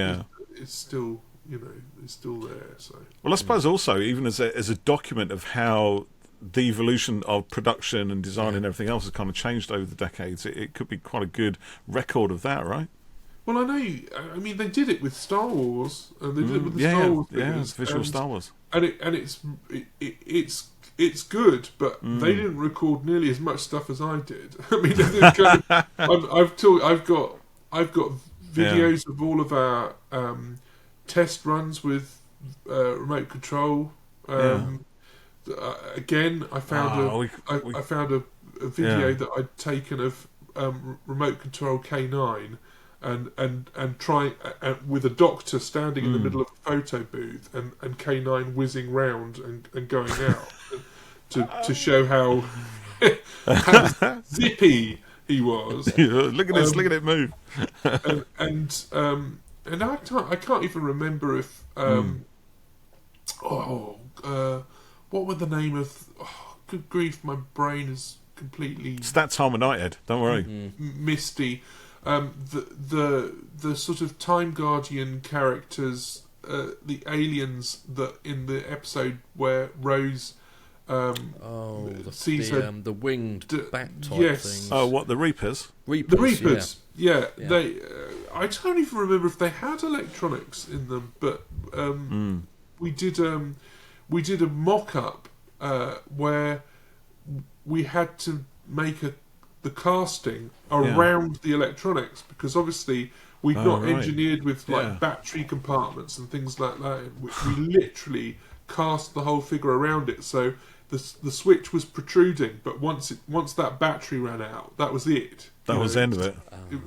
Speaker 3: still is still there. So
Speaker 2: I suppose also even as a document of how the evolution of production and design and everything else has kind of changed over the decades, it could be quite a good record of that, right?
Speaker 3: Well, I know. I mean, they did it with Star Wars, and they did it with the Star Wars figures,
Speaker 2: visual Star Wars,
Speaker 3: and it's good, but they didn't record nearly as much stuff as I did. I mean, I've got videos of all of our test runs with remote control. Again, I found I found a video that I'd taken of remote control K9 and trying with a doctor standing in the middle of a photo booth and K9 whizzing round and going out to show how zippy he was.
Speaker 2: Look at this! Look at it move.
Speaker 3: And I can't even remember if what were the name of? Oh, good grief, my brain is completely.
Speaker 2: It's that time of night, Ed. Don't worry.
Speaker 3: Misty. The sort of Time Guardian characters, the aliens that in the episode where Rose sees
Speaker 1: the winged bat type things.
Speaker 2: Oh, what, the Reapers?
Speaker 3: The Reapers. Yeah. They. I don't even remember if they had electronics in them, but we did a mock-up where we had to make the casting around the electronics, because obviously we'd not engineered with like battery compartments and things like that. We literally cast the whole figure around it, so the switch was protruding. But once that battery ran out, that was it.
Speaker 2: That was the end of it.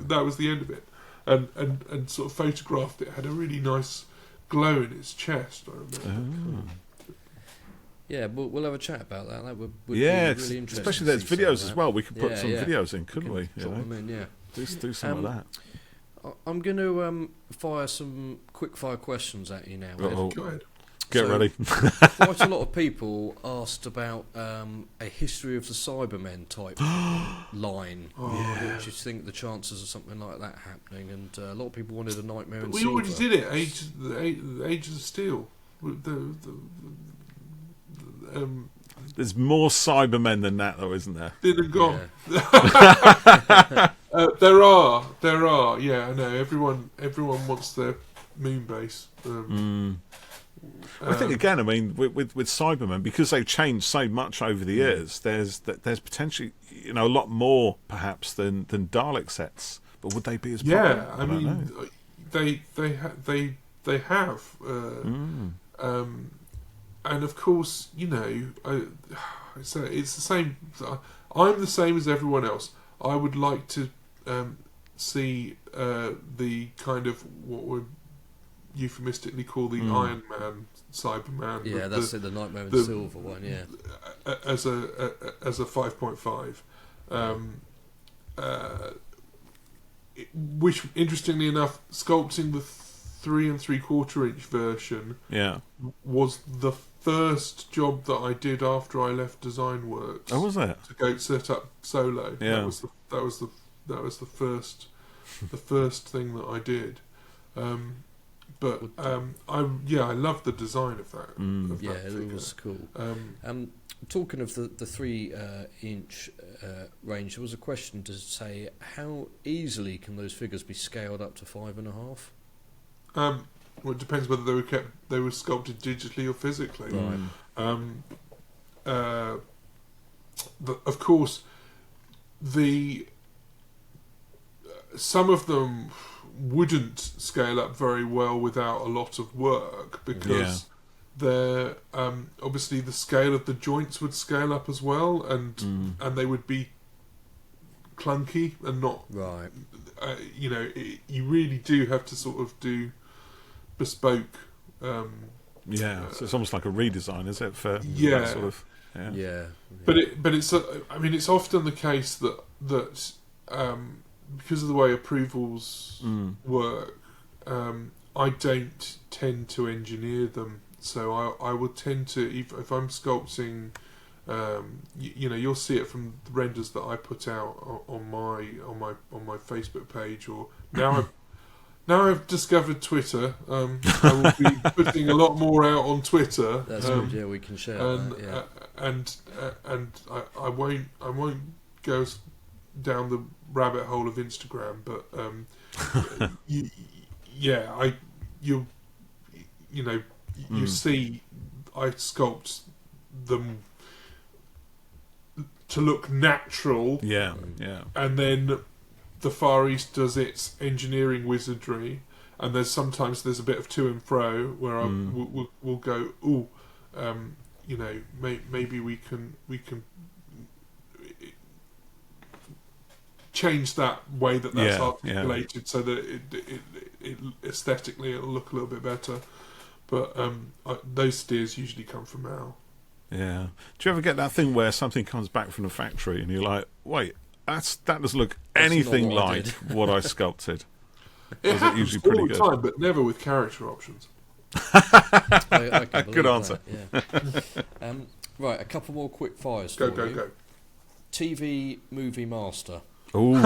Speaker 3: That was the end of it, and sort of photographed it. Had a really nice glow in its chest, I remember.
Speaker 1: Yeah, we'll have a chat about that. That would be really interesting.
Speaker 2: Especially there's videos as well. We could put some videos in, couldn't we? Do some of that.
Speaker 1: I'm going to fire some quick-fire questions at you now.
Speaker 3: Go ahead.
Speaker 2: Get ready.
Speaker 1: Quite a lot of people asked about a history of the Cybermen type line. What do you think the chances of something like that happening? And a lot of people wanted a Nightmare in Silver.
Speaker 3: We already did it. Ages of Steel.
Speaker 2: There's more Cybermen than that, though, isn't there?
Speaker 3: Didn't go. Yeah. There are. Yeah, I know. Everyone wants their moon base.
Speaker 2: I think again, I mean, with Cybermen, because they've changed so much over the years, there's potentially a lot more perhaps than Dalek sets. But would they be as popular?
Speaker 3: Yeah, I mean, they have. And of course, so it's the same. I'm the same as everyone else. I would like to see the kind of what would euphemistically call the Iron Man, Cyberman.
Speaker 1: Yeah, that's the Nightmare in Silver one. Yeah,
Speaker 3: as a 5.5. Which, interestingly enough, sculpting the 3 3/4 inch version was the first job that I did after I left Design Works.
Speaker 2: Oh, was it?
Speaker 3: To go set up Solo.
Speaker 2: Yeah.
Speaker 3: That was the first thing that I did. I love the design of that.
Speaker 1: It was cool. Talking of the 3 inch range, there was a question to say, how easily can those figures be scaled up to 5.5?
Speaker 3: Well, it depends whether they were sculpted digitally or physically.
Speaker 1: Right.
Speaker 3: Of course, some of them wouldn't scale up very well without a lot of work, because they're obviously the scale of the joints would scale up as well, and they would be clunky and not
Speaker 1: right.
Speaker 3: You really do have to sort of do bespoke.
Speaker 2: So it's almost like a redesign, is it? For
Speaker 3: that
Speaker 2: sort of.
Speaker 3: But it's it's often the case that because of the way approvals work, I don't tend to engineer them. So I will tend to, if I'm sculpting, you'll see it from the renders that I put out on my Facebook page, or now I've discovered Twitter. I will be putting a lot more out on Twitter.
Speaker 1: That's good. Yeah, we can share that.
Speaker 3: And I won't go down the rabbit hole of Instagram, but you see, I sculpt them to look natural. And then the Far East does its engineering wizardry, and sometimes there's a bit of to and fro where we'll go, maybe we can change that way that's articulated so that it aesthetically it'll look a little bit better. But those steers usually come from Al.
Speaker 2: Yeah. Do you ever get that thing where something comes back from the factory and you're like, wait, that doesn't look anything like what I sculpted?
Speaker 3: It happens
Speaker 2: usually pretty
Speaker 3: all the
Speaker 2: good?
Speaker 3: time, but never with character options.
Speaker 1: I can
Speaker 2: Good answer.
Speaker 1: That, yeah. Right, a couple more quick fires for you.
Speaker 3: Go.
Speaker 1: TV Movie Master.
Speaker 2: Ooh.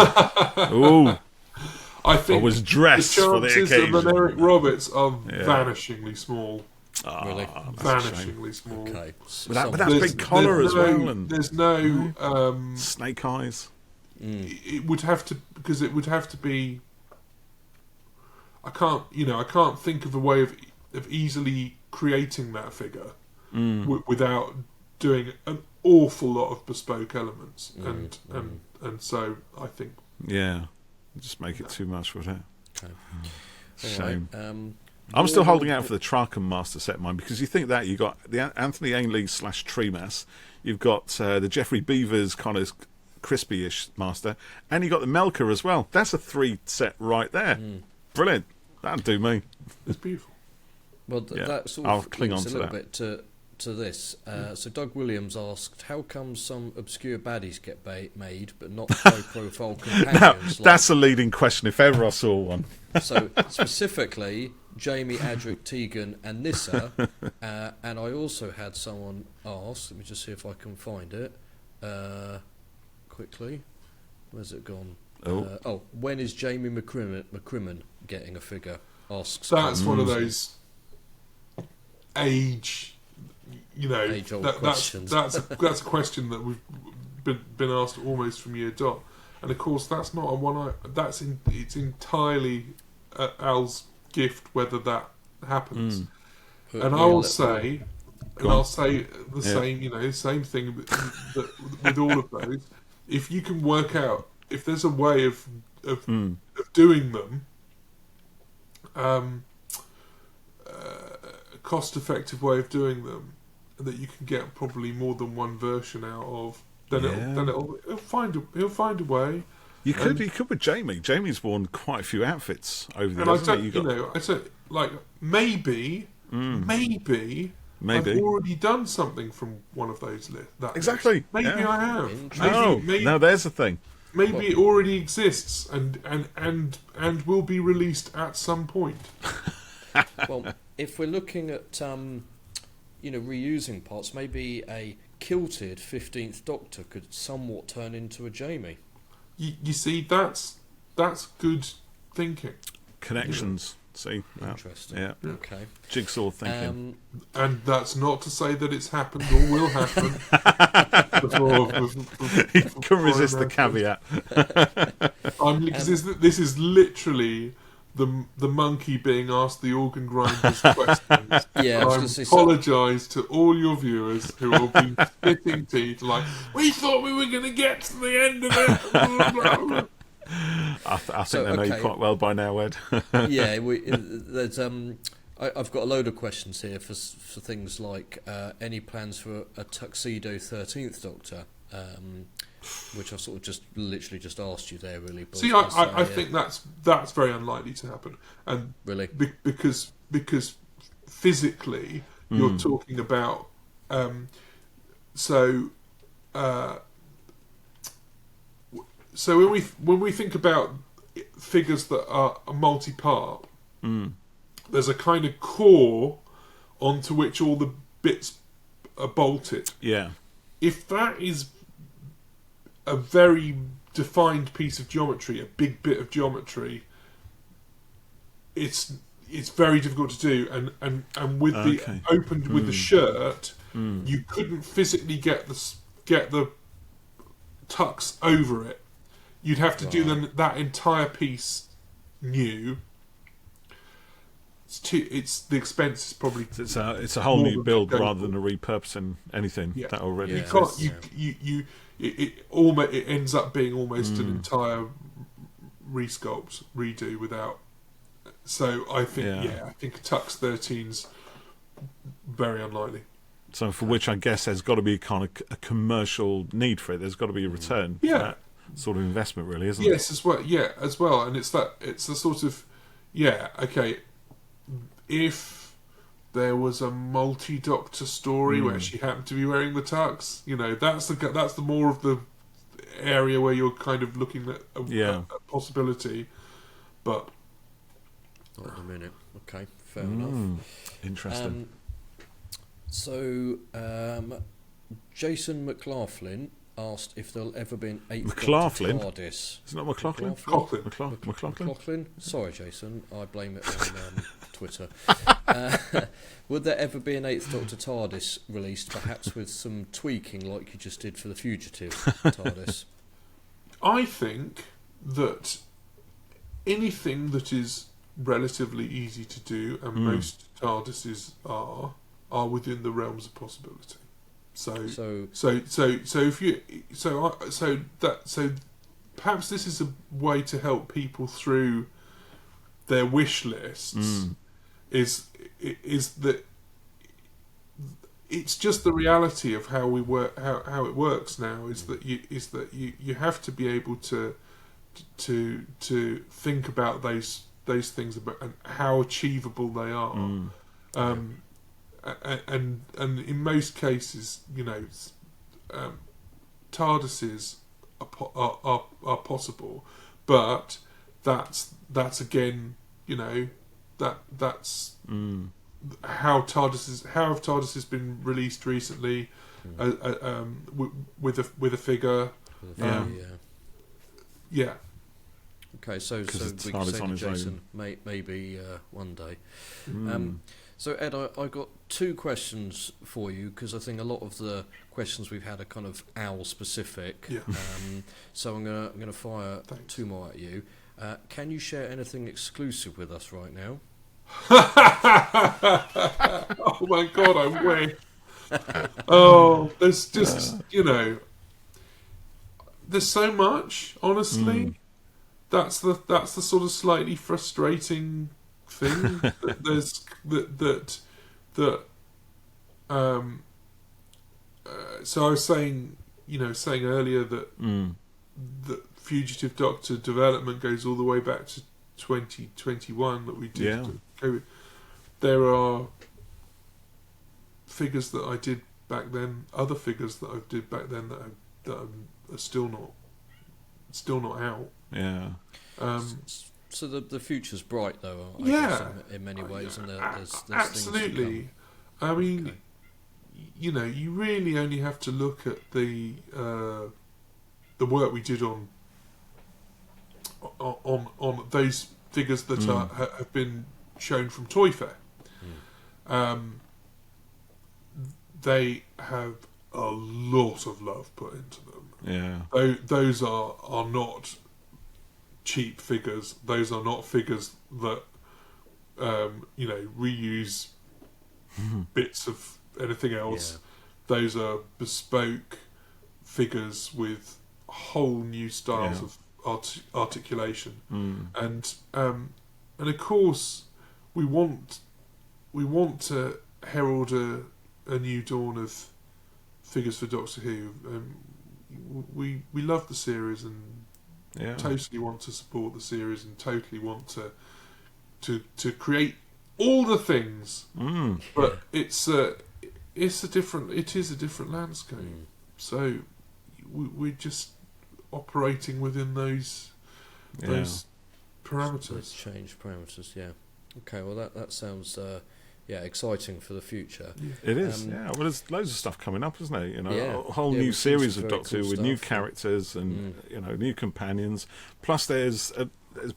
Speaker 3: I think
Speaker 2: I was dressed
Speaker 3: the
Speaker 2: for the
Speaker 3: chances
Speaker 2: occasion.
Speaker 3: of an Eric Roberts are vanishingly small.
Speaker 1: Really?
Speaker 3: Vanishingly small.
Speaker 1: Okay.
Speaker 2: With that big collar as well, and
Speaker 3: there's no
Speaker 2: snake eyes.
Speaker 3: It would have to be. I can't think of a way of easily creating that figure without doing an awful lot of bespoke elements, and so I think
Speaker 2: just make it too much, would it?
Speaker 1: Okay.
Speaker 2: Shame.
Speaker 1: Right.
Speaker 2: I'm still holding out for the Traken Master set, mine, because you think that you got the Anthony Ainley / Tree Mass, you've got the Jeffrey Beavers kind of crispy-ish Master, and you got the Melker as well. That's a 3 set right there. Brilliant. That'd do me.
Speaker 3: It's beautiful.
Speaker 1: Well, that sort
Speaker 2: I'll
Speaker 1: of
Speaker 2: cling
Speaker 1: links
Speaker 2: on
Speaker 1: a
Speaker 2: to
Speaker 1: little
Speaker 2: that.
Speaker 1: bit to this. So Doug Williams asked, how come some obscure baddies get made, but not high-profile companions?
Speaker 2: That's a leading question if ever I saw one.
Speaker 1: So specifically, Jamie, Adric, Tegan, and Nissa. And I also had someone ask, let me just see if I can find it quickly. Where's it gone? When is Jamie McCrimmon getting a figure? Asks.
Speaker 3: That's one of those age-old
Speaker 1: questions.
Speaker 3: That's a question that we've been asked almost from year dot, and of course that's not a one. It's entirely Al's gift whether that happens. And I will say, the same, same thing with all of those. If you can work out, if there's a way of doing them, a cost-effective way of doing them, that you can get probably more than one version out of, then he'll find a way.
Speaker 2: You could with Jamie. Jamie's worn quite a few outfits over the years.
Speaker 3: I said, like, maybe I've already done something from one of those lists.
Speaker 2: Exactly.
Speaker 3: Maybe I have.
Speaker 2: No, there's the thing.
Speaker 3: Maybe it already exists and will be released at some point.
Speaker 1: Well, if we're looking at reusing parts, maybe a kilted 15th Doctor could somewhat turn into a Jamie.
Speaker 3: You see, that's good thinking.
Speaker 2: Connections. See,
Speaker 1: interesting.
Speaker 2: Yeah.
Speaker 1: Okay.
Speaker 2: Jigsaw thinking.
Speaker 3: And that's not to say that it's happened or will happen.
Speaker 2: You couldn't resist the caveat.
Speaker 3: Because this is literally the monkey being asked the organ grinder's questions.
Speaker 1: Yeah, I
Speaker 3: apologise to all your viewers who have been spitting teeth like, we thought we were going to get to the end of it.
Speaker 2: I think they know you quite well by now, Ed.
Speaker 1: Yeah, there's I've got a load of questions here for things like any plans for a tuxedo 13th Doctor, which I sort of literally just asked you there, really. But
Speaker 3: see, I think that's very unlikely to happen, and
Speaker 1: really
Speaker 3: because physically you're talking about So when we think about figures that are multi-part, there's a kind of core onto which all the bits are bolted.
Speaker 2: Yeah.
Speaker 3: If that is a very defined piece of geometry, a big bit of geometry, it's very difficult to do. And with with the shirt, you couldn't physically get the tux over it. You'd have to do that entire piece new. It's the expense is probably.
Speaker 2: It's a whole new build rather than a repurposing anything that already
Speaker 3: exists.
Speaker 2: You
Speaker 3: it ends up being almost an entire resculpt, redo without. So I think I think Tux 13's very unlikely.
Speaker 2: So for which I guess there's got to be kind of a commercial need for it. There's got to be a return. For that sort of investment, really, isn't it?
Speaker 3: Yes, as well, and it's the sort of if there was a multi-Doctor story where she happened to be wearing the tux, that's the more of the area where you're kind of looking at a possibility, but
Speaker 1: not in a minute. Okay, fair enough.
Speaker 2: Interesting.
Speaker 1: So Jason McLaughlin asked if there'll ever be an 8th
Speaker 2: McLaughlin?
Speaker 1: Doctor TARDIS.
Speaker 2: Isn't that McLaughlin?
Speaker 1: McLaughlin? Sorry, Jason. I blame it on Twitter. Would there ever be an 8th Doctor TARDIS released, perhaps with some tweaking like you just did for the Fugitive TARDIS?
Speaker 3: I think that anything that is relatively easy to do, and most TARDISes are within the realms of possibility. So perhaps this is a way to help people through their wish lists. Is that it's just the reality of how we work, how it works now. Is that you have to be able to think about those things about and how achievable they are. And in most cases, TARDISes are possible, but that's again, that's how TARDIS has been released recently, with a figure.
Speaker 1: Okay, so we can say to Jason, maybe one day. So Ed, I got 2 questions for you because I think a lot of the questions we've had are kind of owl specific.
Speaker 3: Yeah.
Speaker 1: So I'm gonna fire 2 more at you. Can you share anything exclusive with us right now?
Speaker 3: Oh my God, I wish. Oh, there's just there's so much. Honestly, that's the sort of slightly frustrating thing that there's so I was saying earlier that the Fugitive Doctor development goes all the way back to 2021 that we did COVID. There are figures that I did back then, other figures that I did back then that are still not out.
Speaker 2: Yeah.
Speaker 1: So the future's bright, though. I guess, in many ways, and there's
Speaker 3: absolutely.
Speaker 1: Things
Speaker 3: to come. I mean, you really only have to look at the work we did on those figures that have been shown from Toy Fair. They have a lot of love put into them.
Speaker 2: Yeah,
Speaker 3: those are not cheap figures. Those are not figures that reuse bits of anything else. Yeah. Those are bespoke figures with whole new styles of articulation, and of course we want to herald a new dawn of figures for Doctor Who. We love the series and totally want to support the series and totally want to create all the things, but it is a different landscape. So we're just operating within those parameters.
Speaker 1: Let's change parameters. Yeah. Okay. Well, that sounds exciting for the future.
Speaker 2: It is. Well, there's loads of stuff coming up, isn't there? A whole new series of Doctor Who with new characters and new companions. Plus, there's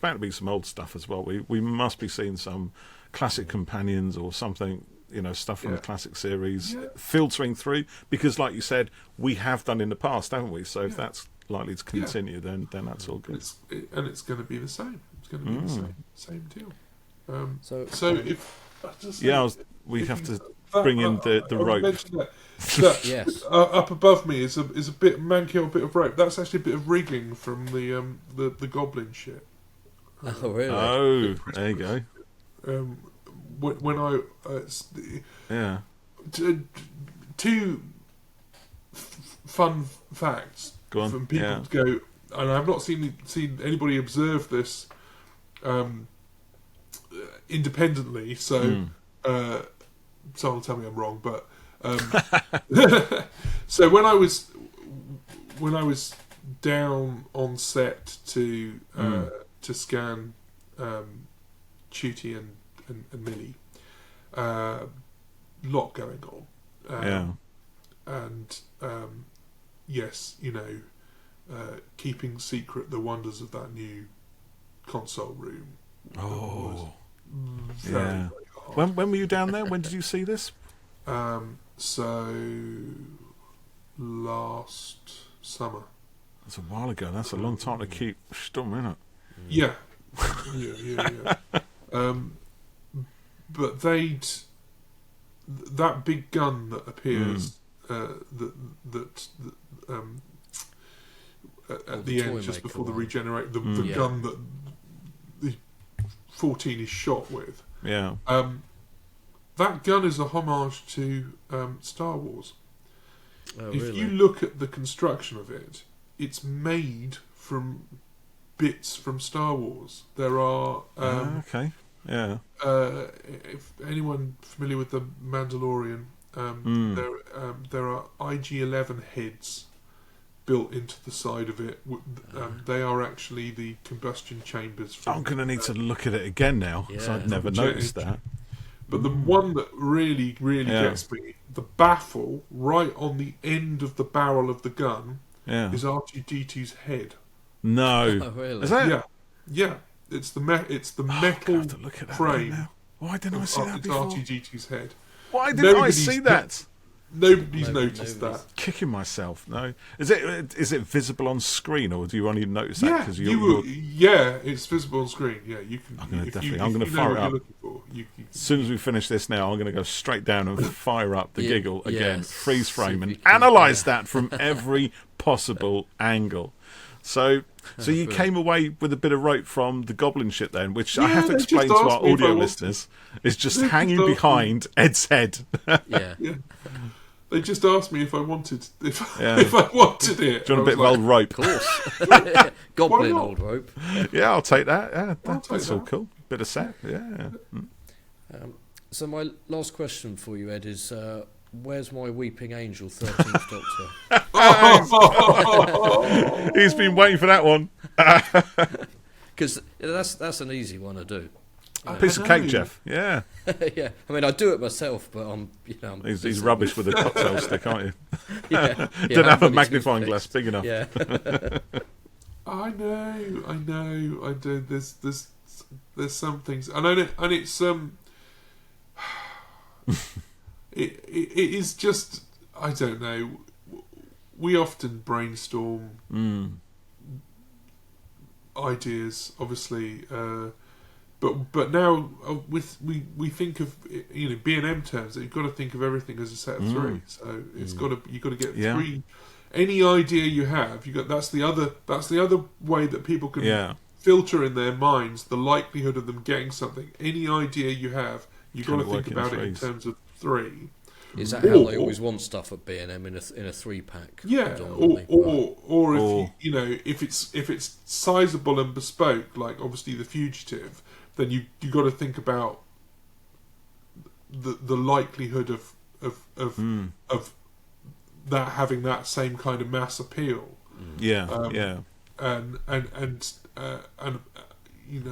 Speaker 2: bound to be some old stuff as well. We must be seeing some classic companions or something. Stuff from the classic series filtering through, because, like you said, we have done in the past, haven't we? So if that's likely to continue, then that's all good.
Speaker 3: It's going to be the same. It's going to be the same deal.
Speaker 2: We have to bring in the rope.
Speaker 1: Yes.
Speaker 3: Up above me is a bit manky old bit of rope. That's actually a bit of rigging from the goblin ship.
Speaker 1: Oh really?
Speaker 2: Oh, there you go.
Speaker 3: When I two fun facts from people to go, and I've not seen anybody observe this independently. So someone will tell me I'm wrong, but so when I was down on set to scan Tootie and Millie, lot going on, and yes, keeping secret the wonders of that new console room. Very hard.
Speaker 2: When were you down there? When did you see this?
Speaker 3: So last summer.
Speaker 2: That's a while ago. That's a long time to keep stum, isn't it?
Speaker 3: Yeah. But that big gun that appears at the end, just before the regenerate, the gun that the 14 is shot with.
Speaker 2: Yeah.
Speaker 3: That gun is a homage to Star Wars.
Speaker 1: Oh,
Speaker 3: if
Speaker 1: really?
Speaker 3: you look at the construction of it, it's made from bits from Star Wars. There are
Speaker 2: okay. Yeah.
Speaker 3: If anyone familiar with the Mandalorian, there are IG-11 heads built into the side of it. They are actually the combustion chambers.
Speaker 2: I'm going to need to look at it again now, because I've never noticed that.
Speaker 3: But the one that really gets me, the baffle right on the end of the barrel of the gun, is R2-D2's head.
Speaker 2: No.
Speaker 1: Oh, really?
Speaker 2: Is that?
Speaker 3: Yeah. It's the metal frame.
Speaker 2: Now. Why didn't I see that before?
Speaker 3: It's R2-D2's head.
Speaker 2: Why didn't I see that?
Speaker 3: Nobody's noticed that.
Speaker 2: Kicking myself. No. Is it visible on screen, or do you only notice that because
Speaker 3: it's visible on screen. Yeah, you can.
Speaker 2: I'm going to fire it up. As soon as we finish this now, I'm going to go straight down and fire up the giggle again, freeze frame, and analyse that from every possible angle. So you came away with a bit of rope from the Goblin ship then, which I have to explain to our audio listeners, is just hanging behind Ed's head.
Speaker 1: Yeah.
Speaker 3: They just asked me if I wanted if I wanted it.
Speaker 2: Do you want a bit of old rope?
Speaker 1: Of course. Goblin old rope.
Speaker 2: Yeah, I'll take that. Yeah, that's all cool. Bit of set. Yeah.
Speaker 1: So my last question for you, Ed, is where's my weeping angel, 13th Doctor?
Speaker 2: He's been waiting for that one.
Speaker 1: because that's an easy one to do.
Speaker 2: Piece of cake, Jeff. Yeah.
Speaker 1: Yeah. I mean, I do it myself, but
Speaker 2: he's rubbish with a cocktail stick, aren't you?
Speaker 1: Yeah.
Speaker 2: Don't have a magnifying glass big enough.
Speaker 1: Yeah.
Speaker 3: I know. I do. There's some things, and it's it is just, I don't know. We often brainstorm ideas, obviously, but now we think of B&M terms. You've got to think of everything as a set of three. So you've got to get three. Any idea you have, that's the other way that people can filter in their minds the likelihood of them getting something. Any idea you have, you've got to think about it in terms of three.
Speaker 1: Is that how they always want stuff at B&M in a 3-pack?
Speaker 3: Yeah, or if it's sizable and bespoke, like obviously the Fugitive, then you got to think about the likelihood of that having that same kind of mass appeal. And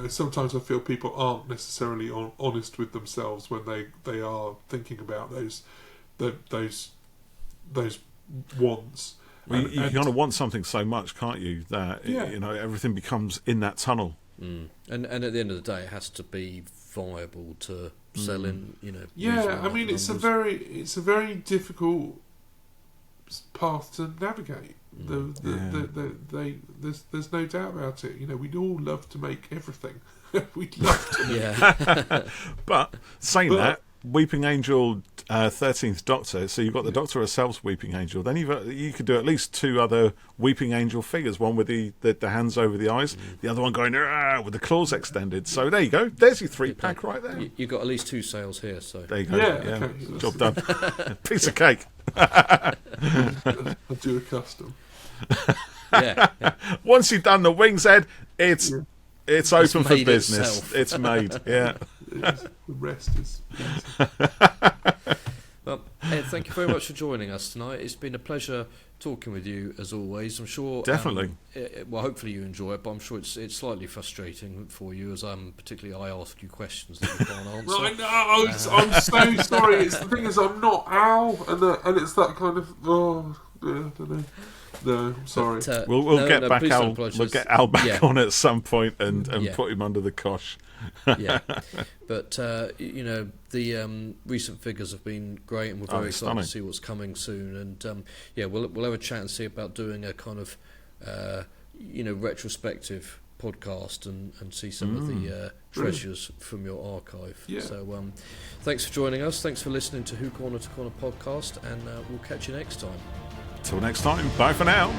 Speaker 3: sometimes I feel people aren't necessarily honest with themselves when they are thinking about those wants.
Speaker 2: Well, you kind of want something so much, can't you, that everything becomes in that tunnel.
Speaker 1: And at the end of the day, it has to be viable to sell in.
Speaker 3: I mean, it's a very difficult path to navigate. There's no doubt about it. We'd all love to make everything. We'd love to.
Speaker 2: But saying that, Weeping Angel, 13th Doctor. So you've got the Doctor herself's Weeping Angel. Then you could do at least 2 other Weeping Angel figures. One with the hands over the eyes, the other one going with the claws extended. So there you go. There's your 3-pack right there.
Speaker 1: You've got at least 2 sales here. So
Speaker 2: there you go. Yeah. Okay. Job done. Piece of cake.
Speaker 3: I'll do a custom.
Speaker 1: Yeah.
Speaker 2: Once you've done the wings, Ed, it's open for business.
Speaker 1: Itself.
Speaker 2: It's made. Yeah.
Speaker 3: The rest is.
Speaker 1: Well, Ed, thank you very much for joining us tonight. It's been a pleasure talking with you as always. I'm sure.
Speaker 2: Definitely.
Speaker 1: Hopefully you enjoy it, but I'm sure it's slightly frustrating for you as particularly I ask you questions that you can't answer.
Speaker 3: I know. I'm so sorry. The thing is, I'm not Al, and it's that kind of. I don't know. No, I'm sorry.
Speaker 2: But, we'll get back Al. We'll get Al back on at some point and put him under the cosh.
Speaker 1: But the recent figures have been great, and we're very excited to see what's coming soon. And we'll have a chat and see about doing a kind of retrospective podcast and see some of the treasures from your archive. So thanks for joining us. Thanks for listening to Who Corner to Corner podcast, and we'll catch you next time.
Speaker 2: Till next time, bye for now.